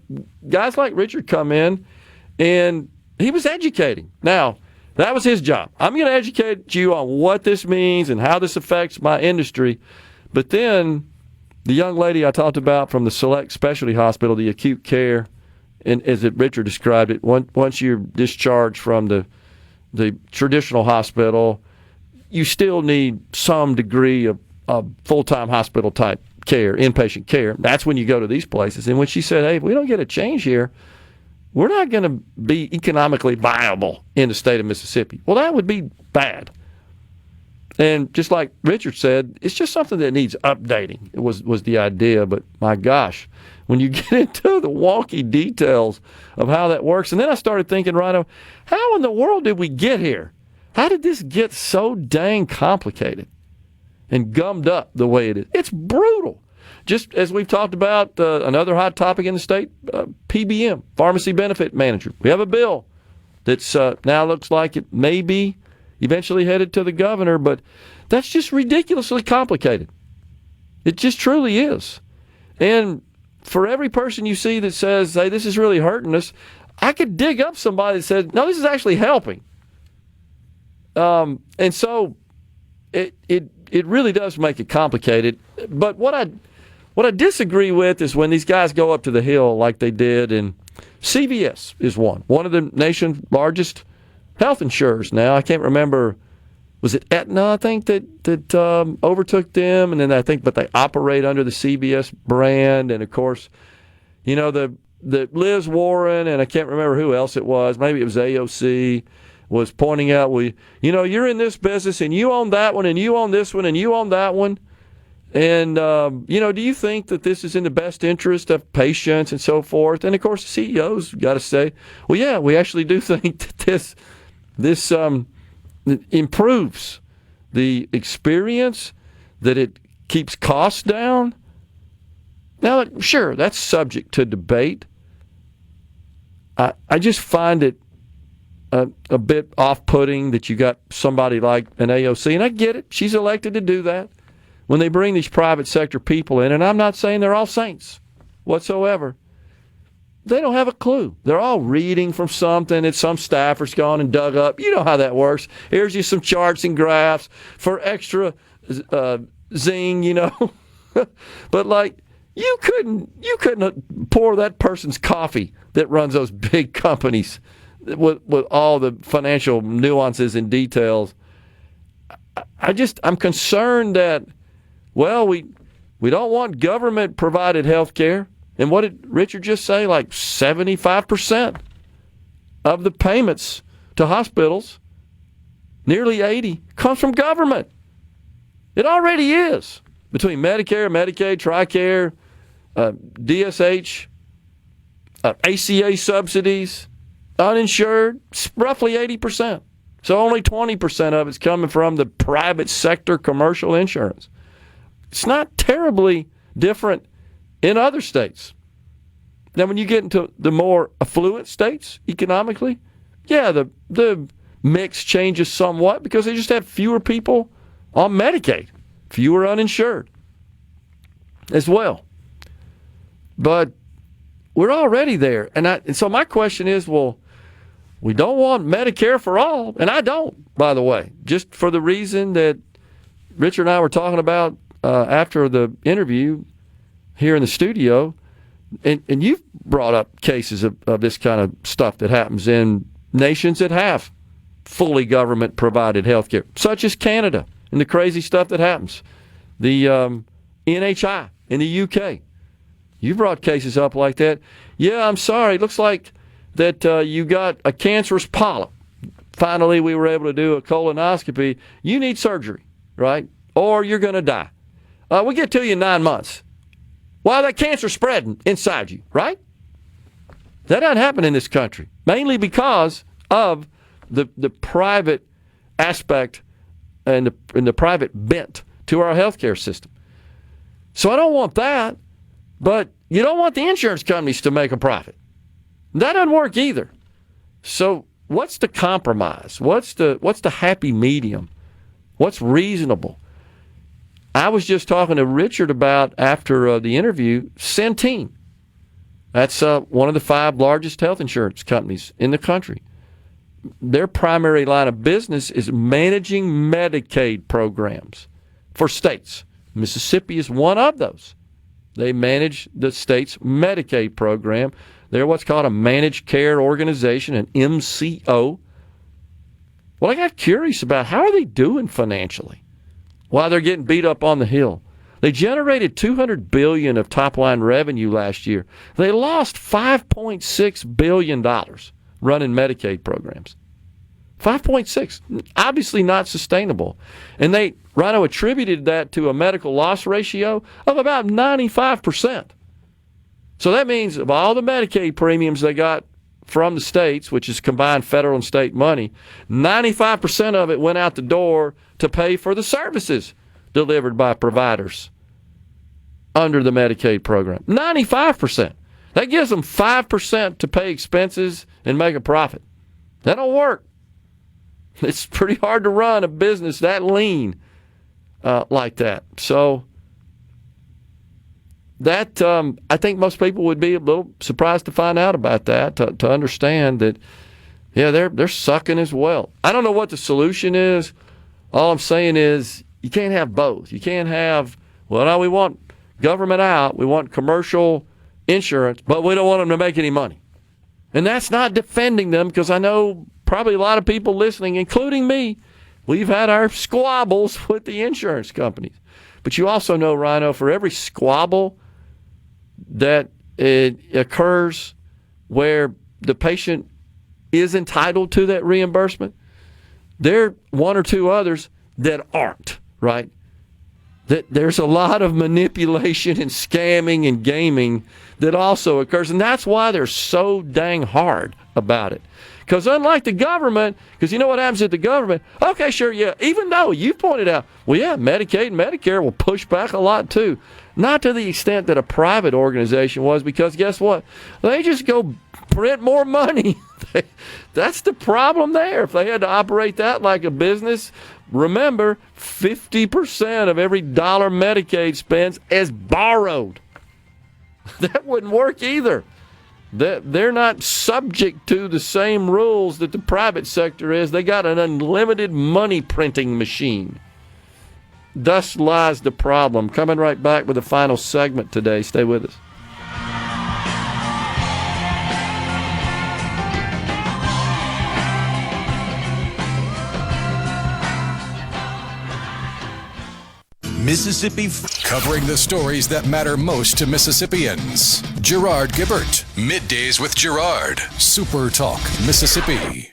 guys like Richard come in, and he was educating. Now, that was his job. I'm going to educate you on what this means and how this affects my industry. But then the young lady I talked about from the Select Specialty Hospital, the acute care, and as Richard described it, once you're discharged from the traditional hospital, you still need some degree of full-time hospital type care, inpatient care. That's when you go to these places. And when she said, hey, if we don't get a change here, we're not going to be economically viable in the state of Mississippi. Well, that would be bad. And just like Richard said, it's just something that needs updating. It was the idea. But my gosh, when you get into the wonky details of how that works, and then I started thinking, Rhino, how in the world did we get here? How did this get so dang complicated and gummed up the way it is? It's brutal. Just as we've talked about another hot topic in the state, PBM, Pharmacy Benefit Manager. We have a bill that's now looks like it may be eventually headed to the governor, but that's just ridiculously complicated. It just truly is. And for every person you see that says, hey, this is really hurting us, I could dig up somebody that says, no, this is actually helping. And so it really does make it complicated. But what I disagree with is when these guys go up to the Hill like they did, and CVS is one of the nation's largest health insurers now. I can't remember, was it Aetna, I think, that overtook them, and then but they operate under the CVS brand, and of course, you know, the Liz Warren, and I can't remember who else it was, maybe it was AOC, was pointing out, you're in this business, and you own that one, and you own this one, and you own that one. And, do you think that this is in the best interest of patients and so forth? And, of course, the CEO's got to say, well, yeah, we actually do think that this improves the experience, that it keeps costs down. Now, sure, that's subject to debate. I just find it a bit off-putting that you got somebody like an AOC, and I get it. She's elected to do that. When they bring these private sector people in, and I'm not saying they're all saints whatsoever, They don't have a clue. They're all reading from something that some staffer's gone and dug up. You know how that works. Here's you some charts and graphs for extra zing, you know. But like you couldn't pour that person's coffee that runs those big companies with all the financial nuances and details. I'm concerned that, well, we don't want government provided health care. And what did Richard just say? Like 75% of the payments to hospitals, nearly 80, comes from government. It already is. Between Medicare, Medicaid, TRICARE, DSH, ACA subsidies, uninsured, roughly 80%. So only 20% of it's coming from the private sector commercial insurance. It's not terribly different in other states. Now, when you get into the more affluent states economically, yeah, the mix changes somewhat because they just have fewer people on Medicaid, fewer uninsured as well. But we're already there. And so my question is, well, we don't want Medicare for all, and I don't, by the way, just for the reason that Richard and I were talking about after the interview here in the studio, and you've brought up cases of this kind of stuff that happens in nations that have fully government-provided health care, such as Canada, and the crazy stuff that happens. The NHI in the UK. You brought cases up like that. Yeah, I'm sorry. It looks like that you got a cancerous polyp. Finally, we were able to do a colonoscopy. You need surgery, right? Or you're going to die. We'll get to you in 9 months. While that cancer's spreading inside you, right? That doesn't happen in this country, mainly because of the private aspect and the private bent to our healthcare system. So I don't want that, but you don't want the insurance companies to make a profit. That doesn't work either. So what's the compromise? What's the happy medium? What's reasonable? I was just talking to Richard about, after the interview, Centene. That's one of the 5 largest health insurance companies in the country. Their primary line of business is managing Medicaid programs for states. Mississippi is one of those. They manage the state's Medicaid program. They're what's called a managed care organization, an MCO. Well, I got curious about how are they doing financially while they're getting beat up on the Hill. They generated $200 billion of top-line revenue last year. They lost $5.6 billion running Medicaid programs. 5.6, obviously not sustainable. And Rhino attributed that to a medical loss ratio of about 95%. So that means of all the Medicaid premiums they got from the states, which is combined federal and state money, 95% of it went out the door to pay for the services delivered by providers under the Medicaid program. 95%. That gives them 5% to pay expenses and make a profit. That don't work. It's pretty hard to run a business that lean like that. So that I think most people would be a little surprised to find out about that, to understand that, yeah, they're sucking as well. I don't know what the solution is. All I'm saying is you can't have both. You can't have, well, no, we want government out, we want commercial insurance, but we don't want them to make any money. And that's not defending them, because I know probably a lot of people listening, including me, we've had our squabbles with the insurance companies. But you also know, Rhino, for every squabble that it occurs where the patient is entitled to that reimbursement, there are 1 or 2 others that aren't, right? That there's a lot of manipulation and scamming and gaming that also occurs, and that's why they're so dang hard about it. Because unlike the government, because you know what happens at the government, okay, sure, yeah, even though you pointed out, well, yeah, Medicaid and Medicare will push back a lot too. Not to the extent that a private organization was, because guess what? They just go print more money. That's the problem there. If they had to operate that like a business, remember, 50% of every dollar Medicaid spends is borrowed. That wouldn't work either. They're not subject to the same rules that the private sector is. They got an unlimited money printing machine. Thus lies the problem. Coming right back with the final segment today. Stay with us. Mississippi, covering the stories that matter most to Mississippians. Gerard Gibert, Middays with Gerard, SuperTalk, Mississippi.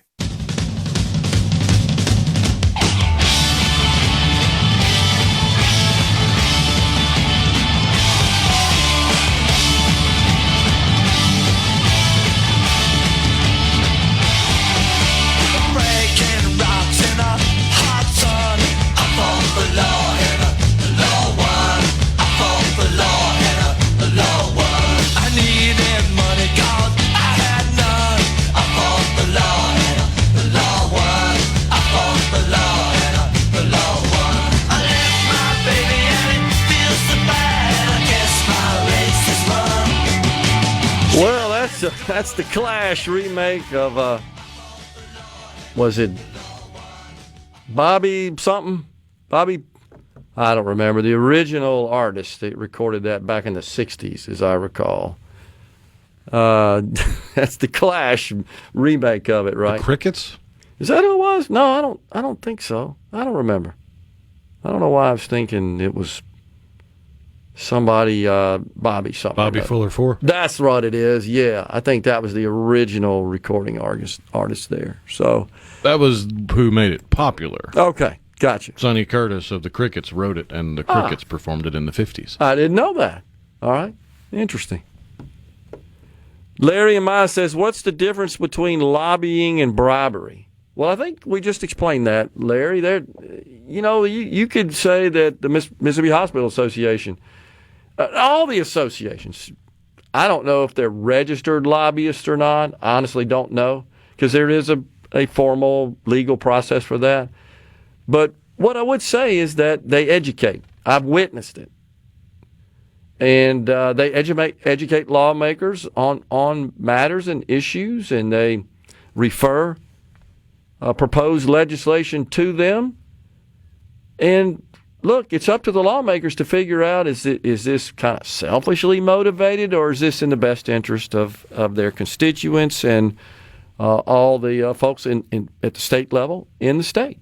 That's the Clash remake of, was it Bobby something? Bobby, I don't remember. The original artist that recorded that back in the 60s, as I recall. That's the Clash remake of it, right? The Crickets? Is that who it was? No, I don't think so. I don't remember. I don't know why I was thinking it was somebody, Bobby something. Bobby Fuller 4? That's what it is, yeah. I think that was the original recording artist there. So that was who made it popular. Okay, gotcha. Sonny Curtis of the Crickets wrote it, and the Crickets performed it in the 50s. I didn't know that. All right, interesting. Larry and Maya says, what's the difference between lobbying and bribery? Well, I think we just explained that, Larry. You could say that the Mississippi Hospital Association, all the associations, I don't know if they're registered lobbyists or not. I honestly don't know, because there is a formal legal process for that. But what I would say is that they educate. I've witnessed it. And they educate lawmakers on matters and issues, and they refer proposed legislation to them. And look, it's up to the lawmakers to figure out, is this kind of selfishly motivated, or is this in the best interest of their constituents and all the folks at the state level in the state.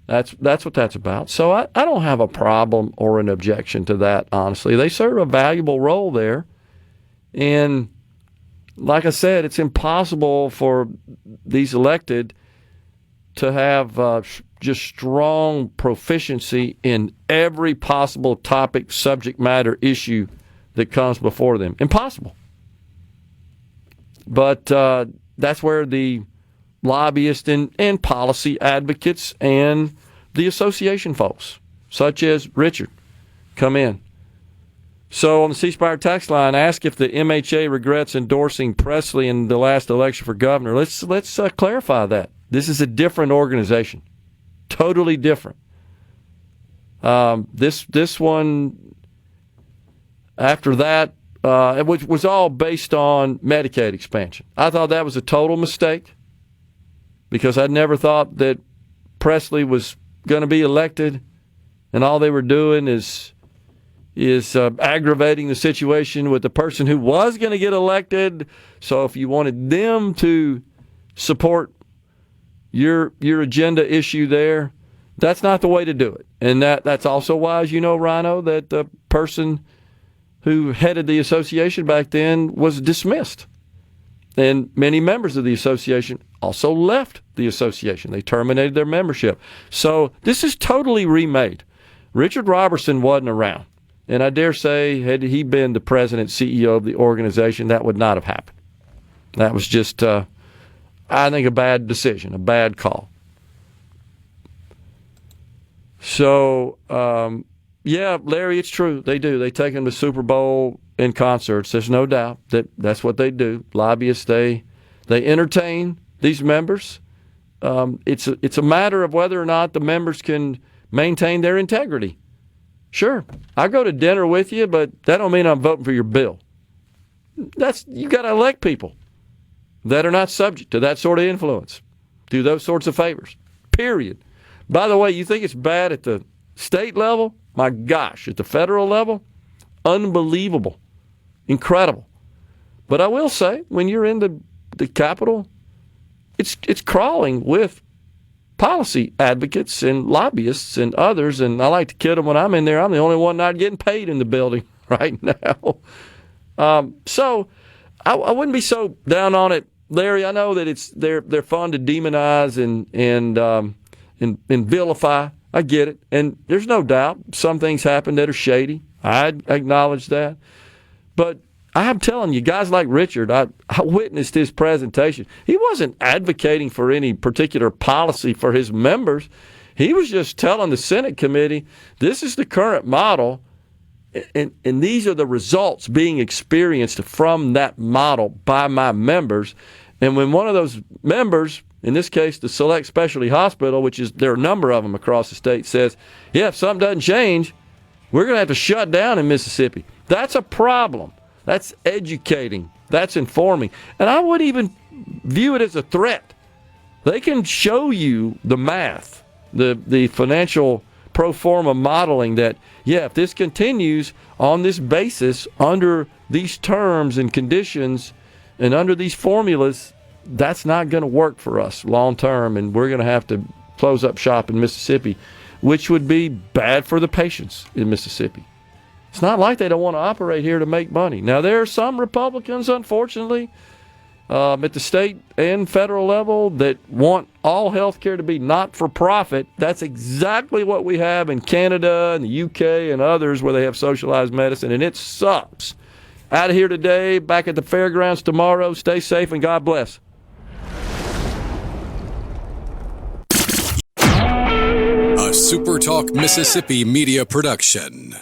That's what that's about. So I don't have a problem or an objection to that, honestly. They serve a valuable role there. And like I said, it's impossible for these elected to have just strong proficiency in every possible topic, subject matter, issue that comes before them. Impossible. But that's where the lobbyists and policy advocates and the association folks, such as Richard, come in. So on the C-Spire text line, ask if the MHA regrets endorsing Presley in the last election for governor. Let's clarify that. This is a different organization, totally different. This one, after that, which was all based on Medicaid expansion. I thought that was a total mistake, because I never thought that Presley was going to be elected, and all they were doing is aggravating the situation with the person who was going to get elected. So if you wanted them to support your agenda issue there, that's not the way to do it. And that's also why, as you know, Rhino, that the person who headed the association back then was dismissed. And many members of the association also left the association. They terminated their membership. So this is totally remade. Richard Roberson wasn't around. And I dare say, had he been the president, CEO of the organization, that would not have happened. That was just, I think, a bad decision, a bad call. So, yeah, Larry, it's true. They do. They take them to Super Bowl in concerts. There's no doubt that that's what they do. Lobbyists, they entertain these members. It's a matter of whether or not the members can maintain their integrity. Sure, I go to dinner with you, but that don't mean I'm voting for your bill. you got to elect people that are not subject to that sort of influence. Do those sorts of favors. Period. By the way, you think it's bad at the state level? My gosh, at the federal level, unbelievable, incredible. But I will say, when you're in the Capitol, it's crawling with policy advocates and lobbyists and others, and I like to kid them when I'm in there. I'm the only one not getting paid in the building right now. So I wouldn't be so down on it, Larry. I know that they're fun to demonize and vilify. I get it, and there's no doubt some things happen that are shady. I acknowledge that, but I'm telling you, guys like Richard, I witnessed his presentation. He wasn't advocating for any particular policy for his members. He was just telling the Senate committee, this is the current model, and these are the results being experienced from that model by my members. And when one of those members, in this case the Select Specialty Hospital, which is there are a number of them across the state, says, yeah, if something doesn't change, we're going to have to shut down in Mississippi. That's a problem. That's educating. That's informing. And I would even view it as a threat. They can show you the math, the financial pro forma modeling that, yeah, if this continues on this basis, under these terms and conditions and under these formulas, that's not going to work for us long term, and we're going to have to close up shop in Mississippi, which would be bad for the patients in Mississippi. It's not like they don't want to operate here to make money. Now, there are some Republicans, unfortunately, at the state and federal level that want all health care to be not-for-profit. That's exactly what we have in Canada and the UK and others where they have socialized medicine, and it sucks. Out of here today, back at the fairgrounds tomorrow. Stay safe and God bless. A SuperTalk Mississippi media production.